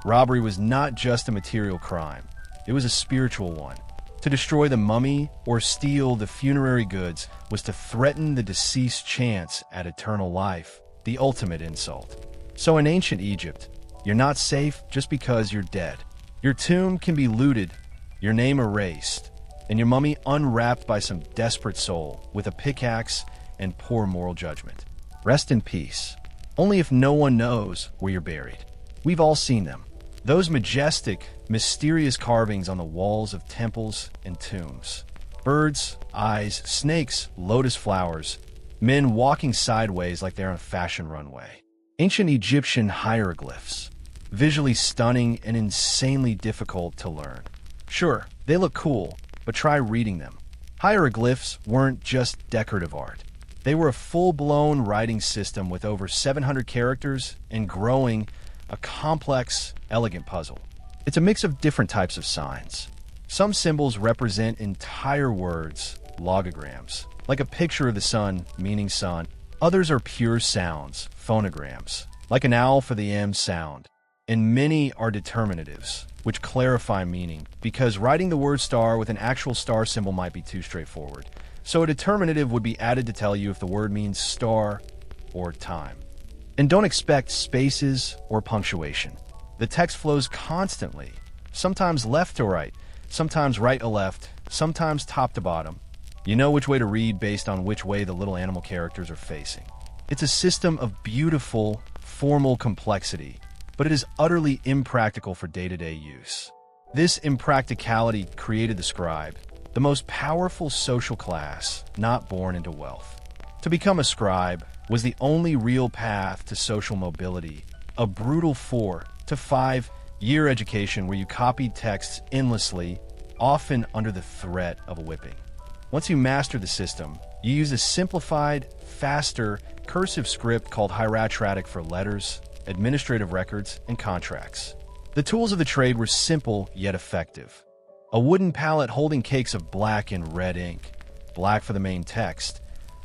Robbery was not just a material crime, it was a spiritual one. To destroy the mummy or steal the funerary goods was to threaten the deceased's chance at eternal life, the ultimate insult. So in ancient Egypt, you're not safe just because you're dead. Your tomb can be looted, your name erased, and your mummy unwrapped by some desperate soul with a pickaxe and poor moral judgment. Rest in peace, only if no one knows where you're buried. We've all seen them. Those majestic, mysterious carvings on the walls of temples and tombs. Birds, eyes, snakes, lotus flowers, men walking sideways like they're on a fashion runway. Ancient Egyptian hieroglyphs, visually stunning and insanely difficult to learn. Sure, they look cool, but try reading them. Hieroglyphs weren't just decorative art. They were a full-blown writing system with over 700 characters and growing, a complex, elegant puzzle. It's a mix of different types of signs. Some symbols represent entire words, logograms, like a picture of the sun, meaning sun. Others are pure sounds, phonograms, like an owl for the M sound. And many are determinatives, which clarify meaning, because writing the word star with an actual star symbol might be too straightforward. So a determinative would be added to tell you if the word means star or time. And don't expect spaces or punctuation. The text flows constantly, sometimes left to right, sometimes right to left, sometimes top to bottom. You know which way to read based on which way the little animal characters are facing. It's a system of beautiful, formal complexity, but it is utterly impractical for day-to-day use. This impracticality created the scribe, the most powerful social class not born into wealth. To become a scribe was the only real path to social mobility, a brutal 4 to 5 year education where you copied texts endlessly, often under the threat of a whipping. Once you mastered the system, you used a simplified, faster, cursive script called hieratic for letters, administrative records, and contracts. The tools of the trade were simple yet effective. A wooden palette holding cakes of black and red ink, black for the main text,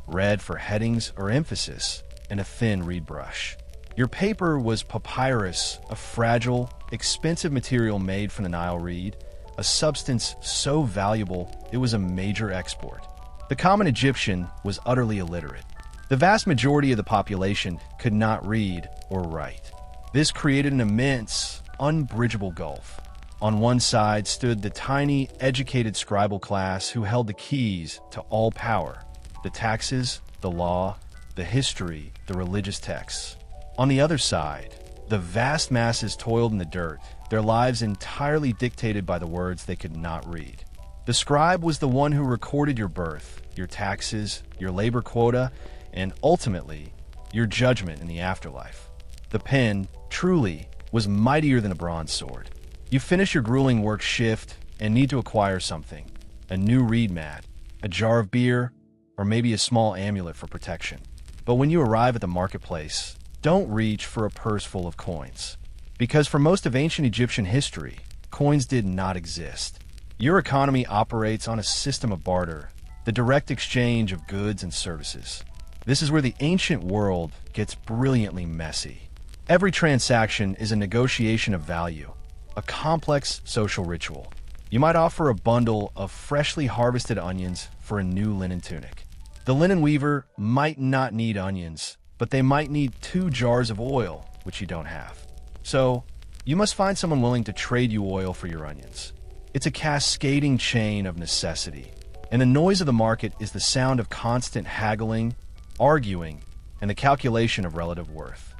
red for headings or emphasis, and a thin reed brush. Your paper was papyrus, a fragile, expensive material made from the Nile reed, a substance so valuable it was a major export. The common Egyptian was utterly illiterate. The vast majority of the population could not read or write. This created an immense, unbridgeable gulf. On one side stood the tiny, educated scribal class who held the keys to all power: the taxes, the law, the history, the religious texts. On the other side, the vast masses toiled in the dirt, their lives entirely dictated by the words they could not read. The scribe was the one who recorded your birth, your taxes, your labor quota, and ultimately, your judgment in the afterlife. The pen, truly, was mightier than a bronze sword. You finish your grueling work shift and need to acquire something: a new reed mat, a jar of beer, or maybe a small amulet for protection. But when you arrive at the marketplace, don't reach for a purse full of coins. Because for most of ancient Egyptian history, coins did not exist. Your economy operates on a system of barter, the direct exchange of goods and services. This is where the ancient world gets brilliantly messy. Every transaction is a negotiation of value, a complex social ritual. You might offer a bundle of freshly harvested onions for a new linen tunic. The linen weaver might not need onions, but they might need 2 jars of oil, which you don't have. So, you must find someone willing to trade you oil for your onions. It's a cascading chain of necessity, and the noise of the market is the sound of constant haggling, arguing, and the calculation of relative worth.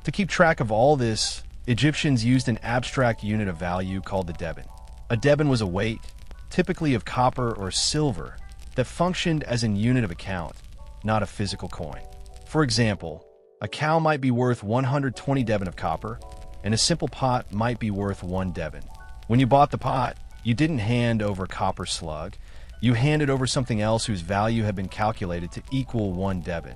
To keep track of all this, Egyptians used an abstract unit of value called the deben. A deben was a weight, typically of copper or silver, that functioned as a unit of account, not a physical coin. For example, a cow might be worth 120 deben of copper, and a simple pot might be worth 1 deben. When you bought the pot, you didn't hand over a copper slug, you handed over something else whose value had been calculated to equal 1 deben,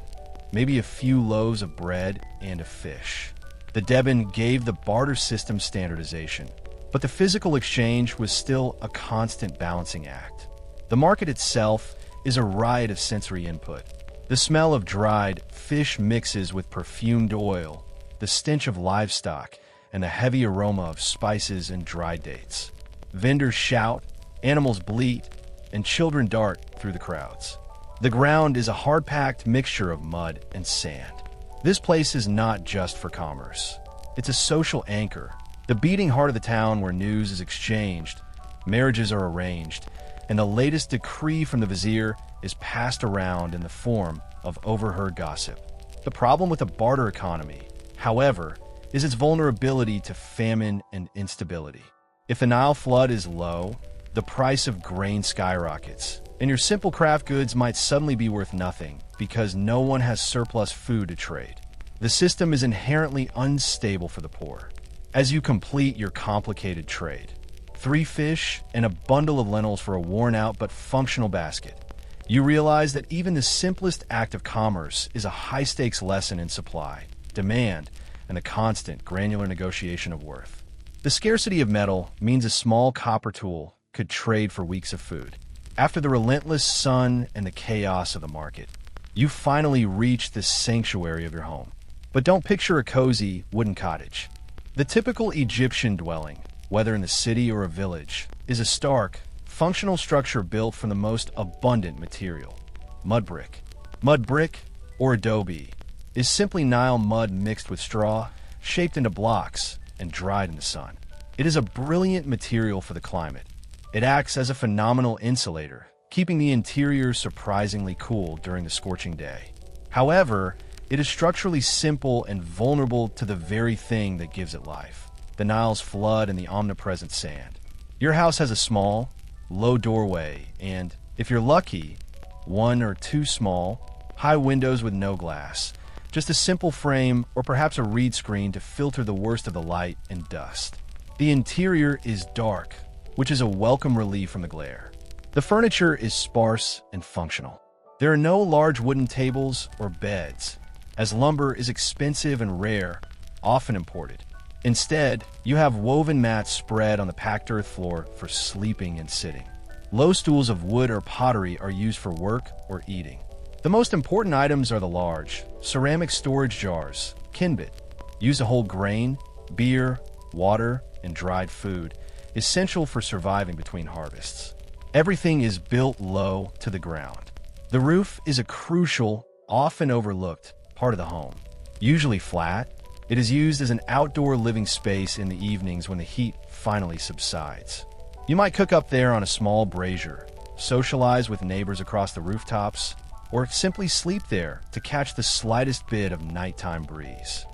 maybe a few loaves of bread and a fish. The deben gave the barter system standardization, but the physical exchange was still a constant balancing act. The market itself is a riot of sensory input. The smell of dried fish mixes with perfumed oil, the stench of livestock, and the heavy aroma of spices and dried dates. Vendors shout, animals bleat, and children dart through the crowds. The ground is a hard-packed mixture of mud and sand. This place is not just for commerce. It's a social anchor, the beating heart of the town where news is exchanged, marriages are arranged, and the latest decree from the vizier is passed around in the form of overheard gossip. The problem with a barter economy, however, is its vulnerability to famine and instability. If the Nile flood is low, the price of grain skyrockets, and your simple craft goods might suddenly be worth nothing because no one has surplus food to trade. The system is inherently unstable for the poor. As you complete your complicated trade, 3 fish and a bundle of lentils for a worn-out but functional basket, you realize that even the simplest act of commerce is a high-stakes lesson in supply, demand, and the constant, granular negotiation of worth. The scarcity of metal means a small copper tool could trade for weeks of food. After the relentless sun and the chaos of the market, you finally reach the sanctuary of your home. But don't picture a cozy wooden cottage. The typical Egyptian dwelling, whether in the city or a village, is a stark, functional structure built from the most abundant material. Mud brick. Mud brick, or adobe, is simply Nile mud mixed with straw, shaped into blocks, and dried in the sun. It is a brilliant material for the climate. It acts as a phenomenal insulator, keeping the interior surprisingly cool during the scorching day. However, it is structurally simple and vulnerable to the very thing that gives it life: the Nile's flood and the omnipresent sand. Your house has a small, low doorway and, if you're lucky, 1 or 2 small, high windows with no glass, just a simple frame or perhaps a reed screen to filter the worst of the light and dust. The interior is dark, which is a welcome relief from the glare. The furniture is sparse and functional. There are no large wooden tables or beds, as lumber is expensive and rare, often imported. Instead, you have woven mats spread on the packed earth floor for sleeping and sitting. Low stools of wood or pottery are used for work or eating. The most important items are the large, ceramic storage jars, kinbit, used to hold grain, beer, water, and dried food, essential for surviving between harvests. Everything is built low to the ground. The roof is a crucial, often overlooked, part of the home. Usually flat, it is used as an outdoor living space in the evenings when the heat finally subsides. You might cook up there on a small brazier, socialize with neighbors across the rooftops, or simply sleep there to catch the slightest bit of nighttime breeze.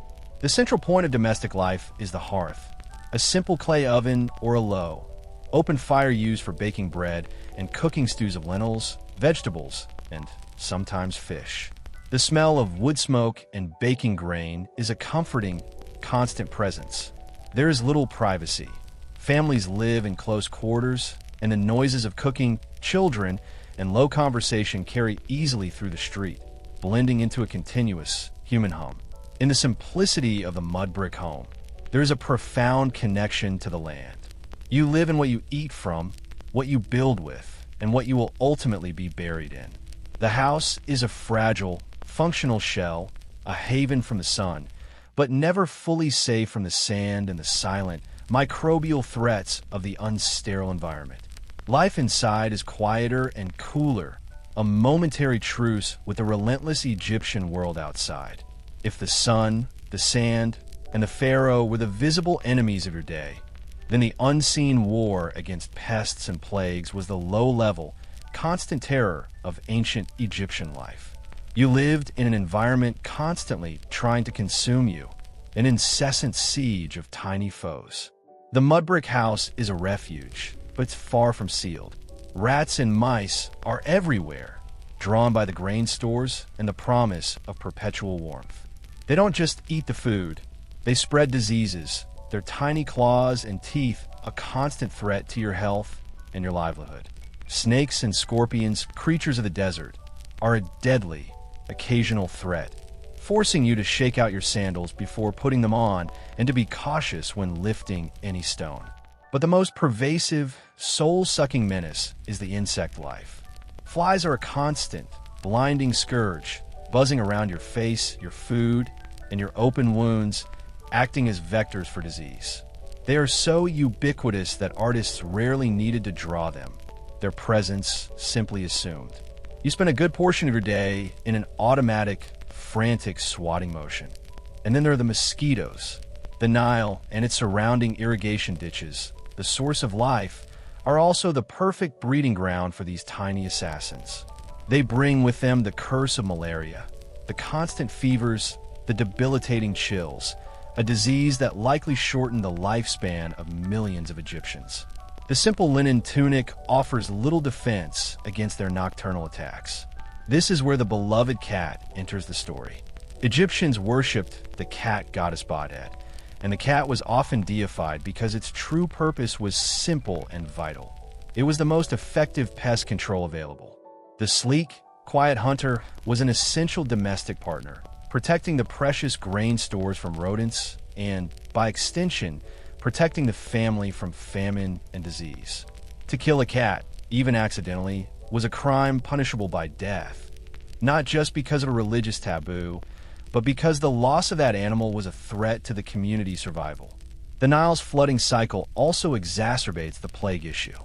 The central point of domestic life is the hearth, a simple clay oven or a low, open fire used for baking bread and cooking stews of lentils, vegetables, and sometimes fish. The smell of wood smoke and baking grain is a comforting, constant presence. There is little privacy. Families live in close quarters, and the noises of cooking, children, and low conversation carry easily through the street, blending into a continuous human hum. In the simplicity of the mud brick home, there is a profound connection to the land. You live in what you eat from, what you build with, and what you will ultimately be buried in. The house is a fragile, functional shell, a haven from the sun, but never fully safe from the sand and the silent, microbial threats of the unsterile environment. Life inside is quieter and cooler, a momentary truce with the relentless Egyptian world outside. If the sun, the sand, and the pharaoh were the visible enemies of your day, then the unseen war against pests and plagues was the low-level, constant terror of ancient Egyptian life. You lived in an environment constantly trying to consume you, an incessant siege of tiny foes. The mud brick house is a refuge, but it's far from sealed. Rats and mice are everywhere, drawn by the grain stores and the promise of perpetual warmth. They don't just eat the food, they spread diseases, their tiny claws and teeth a constant threat to your health and your livelihood. Snakes and scorpions, creatures of the desert, are a deadly, occasional threat, forcing you to shake out your sandals before putting them on and to be cautious when lifting any stone. But the most pervasive, soul-sucking menace is the insect life. Flies are a constant, blinding scourge, buzzing around your face, your food, and your open wounds, acting as vectors for disease. They are so ubiquitous that artists rarely needed to draw them. Their presence simply assumed. You spend a good portion of your day in an automatic, frantic swatting motion. And then there are the mosquitoes. The Nile and its surrounding irrigation ditches, the source of life, are also the perfect breeding ground for these tiny assassins. They bring with them the curse of malaria, the constant fevers, the debilitating chills, a disease that likely shortened the lifespan of millions of Egyptians. The simple linen tunic offers little defense against their nocturnal attacks. This is where the beloved cat enters the story. Egyptians worshipped the cat goddess Baded, and the cat was often deified because its true purpose was simple and vital. It was the most effective pest control available. The sleek, quiet hunter was an essential domestic partner, protecting the precious grain stores from rodents and, by extension, protecting the family from famine and disease. To kill a cat, even accidentally, was a crime punishable by death, not just because of a religious taboo, but because the loss of that animal was a threat to the community's survival. The Nile's flooding cycle also exacerbates the plague issue.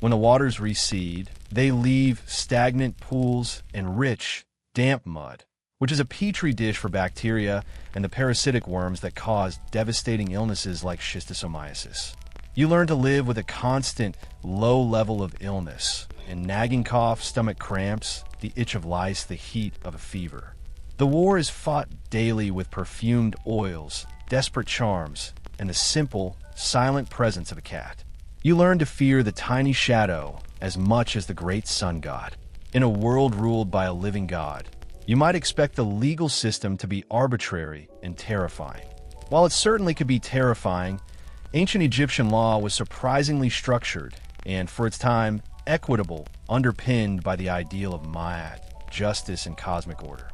When the waters recede, they leave stagnant pools and rich, damp mud, which is a petri dish for bacteria and the parasitic worms that cause devastating illnesses like schistosomiasis. You learn to live with a constant, low level of illness, and nagging cough, stomach cramps, the itch of lice, the heat of a fever. The war is fought daily with perfumed oils, desperate charms, and the simple, silent presence of a cat. You learn to fear the tiny shadow as much as the great sun god. In a world ruled by a living god, you might expect the legal system to be arbitrary and terrifying. While it certainly could be terrifying, ancient Egyptian law was surprisingly structured and, for its time, equitable, underpinned by the ideal of Ma'at, justice and cosmic order.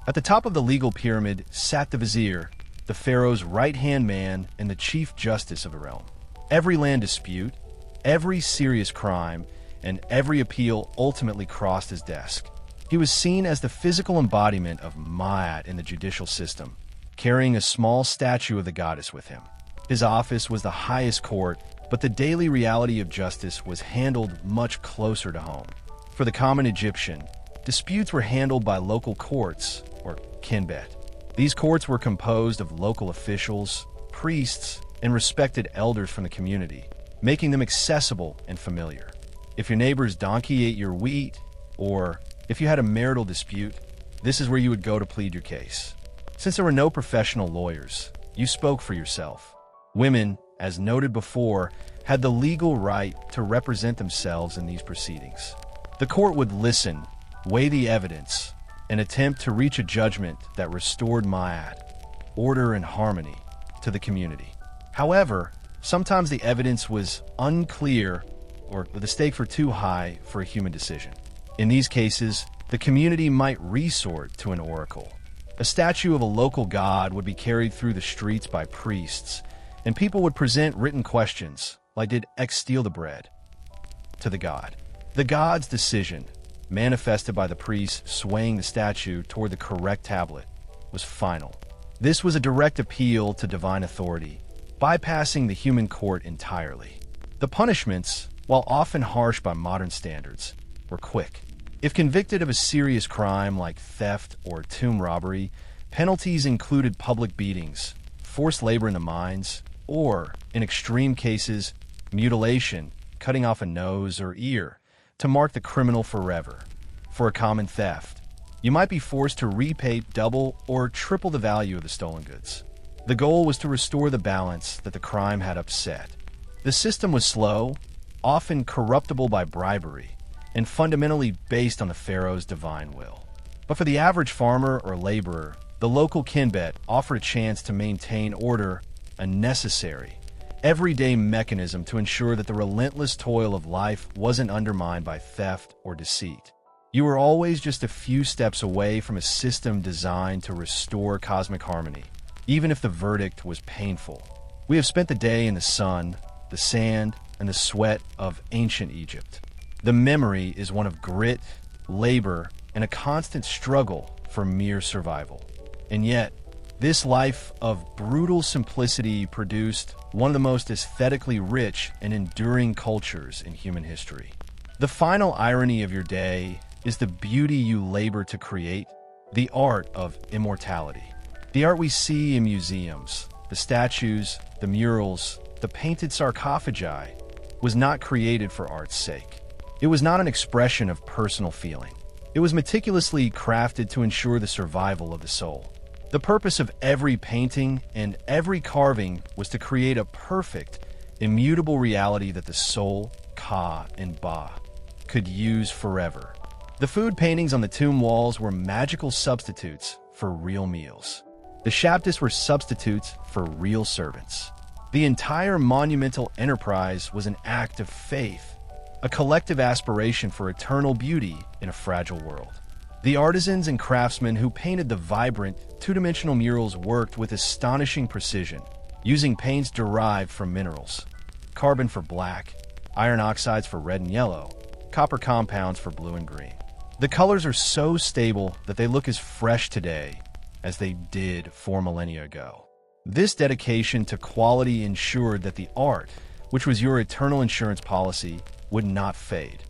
At the top of the legal pyramid sat the vizier, the pharaoh's right-hand man and the chief justice of the realm. Every land dispute, every serious crime, and every appeal ultimately crossed his desk. He was seen as the physical embodiment of Ma'at in the judicial system, carrying a small statue of the goddess with him. His office was the highest court, but the daily reality of justice was handled much closer to home. For the common Egyptian, disputes were handled by local courts, or kinbet. These courts were composed of local officials, priests, and respected elders from the community, making them accessible and familiar. If your neighbor's donkey ate your wheat, or if you had a marital dispute, this is where you would go to plead your case. Since there were no professional lawyers, you spoke for yourself. Women, as noted before, had the legal right to represent themselves in these proceedings. The court would listen, weigh the evidence, and attempt to reach a judgment that restored Ma'at, order and harmony, to the community. However, sometimes the evidence was unclear or the stakes were too high for a human decision. In these cases, the community might resort to an oracle. A statue of a local god would be carried through the streets by priests, and people would present written questions, like did X steal the bread, to the god. The god's decision, manifested by the priest swaying the statue toward the correct tablet, was final. This was a direct appeal to divine authority, bypassing the human court entirely. The punishments, while often harsh by modern standards, were quick. If convicted of a serious crime like theft or tomb robbery, penalties included public beatings, forced labor in the mines, or, in extreme cases, mutilation, cutting off a nose or ear, to mark the criminal forever. For a common theft, you might be forced to repay double or triple the value of the stolen goods. The goal was to restore the balance that the crime had upset. The system was slow, often corruptible by bribery, and fundamentally based on the pharaoh's divine will. But for the average farmer or laborer, the local kinbet offered a chance to maintain order, a necessary, everyday mechanism to ensure that the relentless toil of life wasn't undermined by theft or deceit. You were always just a few steps away from a system designed to restore cosmic harmony, even if the verdict was painful. We have spent the day in the sun, the sand, and the sweat of ancient Egypt. The memory is one of grit, labor, and a constant struggle for mere survival. And yet, this life of brutal simplicity produced one of the most aesthetically rich and enduring cultures in human history. The final irony of your day is the beauty you labor to create, the art of immortality. The art we see in museums, the statues, the murals, the painted sarcophagi, was not created for art's sake. It was not an expression of personal feeling. It was meticulously crafted to ensure the survival of the soul. The purpose of every painting and every carving was to create a perfect, immutable reality that the soul, Ka and Ba, could use forever. The food paintings on the tomb walls were magical substitutes for real meals. The Shabdas were substitutes for real servants. The entire monumental enterprise was an act of faith, a collective aspiration for eternal beauty in a fragile world. The artisans and craftsmen who painted the vibrant, two-dimensional murals worked with astonishing precision, using paints derived from minerals: carbon for black, iron oxides for red and yellow, copper compounds for blue and green. The colors are so stable that they look as fresh today as they did 4 millennia ago. This dedication to quality ensured that the art, which was your eternal insurance policy, would not fade.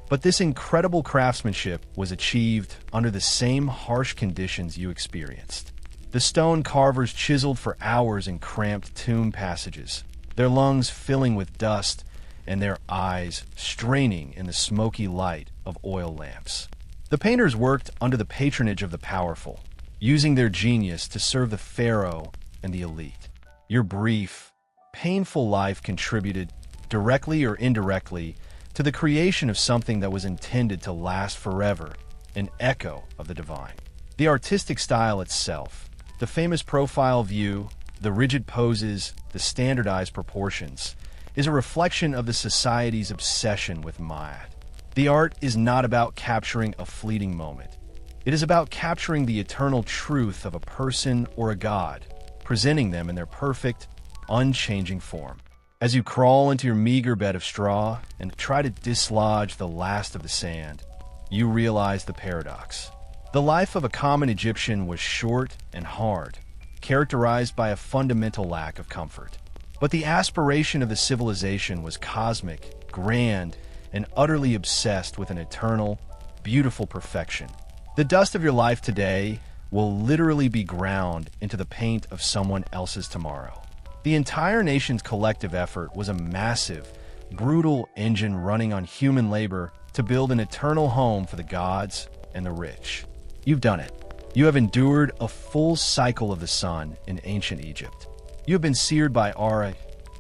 But this incredible craftsmanship was achieved under the same harsh conditions you experienced. The stone carvers chiseled for hours in cramped tomb passages, their lungs filling with dust and their eyes straining in the smoky light of oil lamps. The painters worked under the patronage of the powerful, using their genius to serve the pharaoh and the elite. Your brief, painful life contributed, directly or indirectly, to the creation of something that was intended to last forever, an echo of the divine. The artistic style itself, the famous profile view, the rigid poses, the standardized proportions, is a reflection of the society's obsession with Ma'at. The art is not about capturing a fleeting moment. It is about capturing the eternal truth of a person or a god, presenting them in their perfect, unchanging form. As you crawl into your meager bed of straw and try to dislodge the last of the sand, you realize the paradox. The life of a common Egyptian was short and hard, characterized by a fundamental lack of comfort. But the aspiration of the civilization was cosmic, grand, and utterly obsessed with an eternal, beautiful perfection. The dust of your life today will literally be ground into the paint of someone else's tomorrow. The entire nation's collective effort was a massive, brutal engine running on human labor to build an eternal home for the gods and the rich. You've done it. You have endured a full cycle of the sun in ancient Egypt. You have been seared by Ara,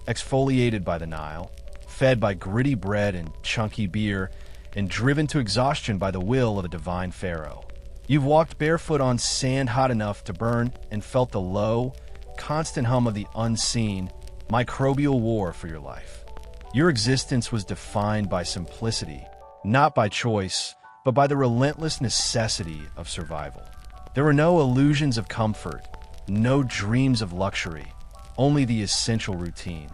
exfoliated by the Nile, fed by gritty bread and chunky beer, and driven to exhaustion by the will of a divine pharaoh. You've walked barefoot on sand hot enough to burn and felt the low, constant hum of the unseen, microbial war for your life. Your existence was defined by simplicity, not by choice, but by the relentless necessity of survival. There were no illusions of comfort, no dreams of luxury, only the essential routine.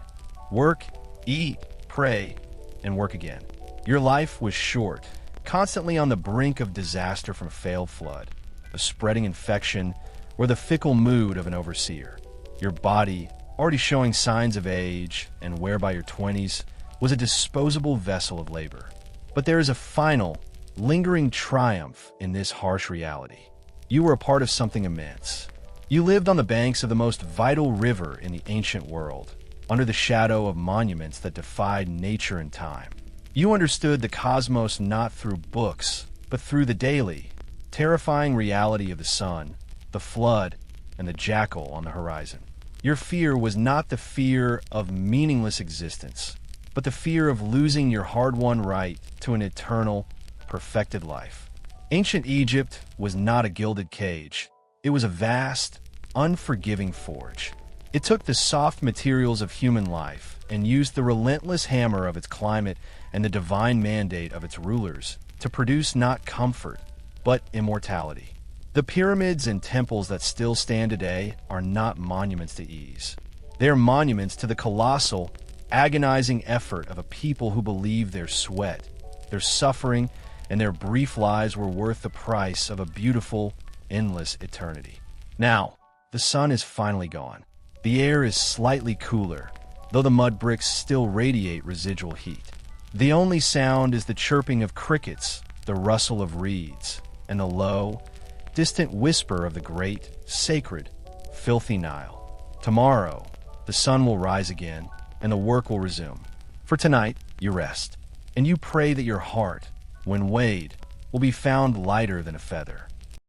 Work, eat, pray, and work again. Your life was short, constantly on the brink of disaster from a failed flood, a spreading infection, or the fickle mood of an overseer. Your body, already showing signs of age and wear by your 20s, was a disposable vessel of labor. But there is a final, lingering triumph in this harsh reality. You were a part of something immense. You lived on the banks of the most vital river in the ancient world, under the shadow of monuments that defied nature and time. You understood the cosmos not through books, but through the daily, terrifying reality of the sun, the flood, and the jackal on the horizon. Your fear was not the fear of meaningless existence, but the fear of losing your hard-won right to an eternal, perfected life. Ancient Egypt was not a gilded cage. It was a vast, unforgiving forge. It took the soft materials of human life and used the relentless hammer of its climate and the divine mandate of its rulers to produce not comfort, but immortality. The pyramids and temples that still stand today are not monuments to ease. They are monuments to the colossal, agonizing effort of a people who believe their sweat, their suffering, and their brief lives were worth the price of a beautiful, endless eternity. Now, the sun is finally gone. The air is slightly cooler, though the mud bricks still radiate residual heat. The only sound is the chirping of crickets, the rustle of reeds, and the low, distant whisper of the great, sacred, filthy Nile. Tomorrow, the sun will rise again, and the work will resume. For tonight, you rest, and you pray that your heart, when weighed, will be found lighter than a feather.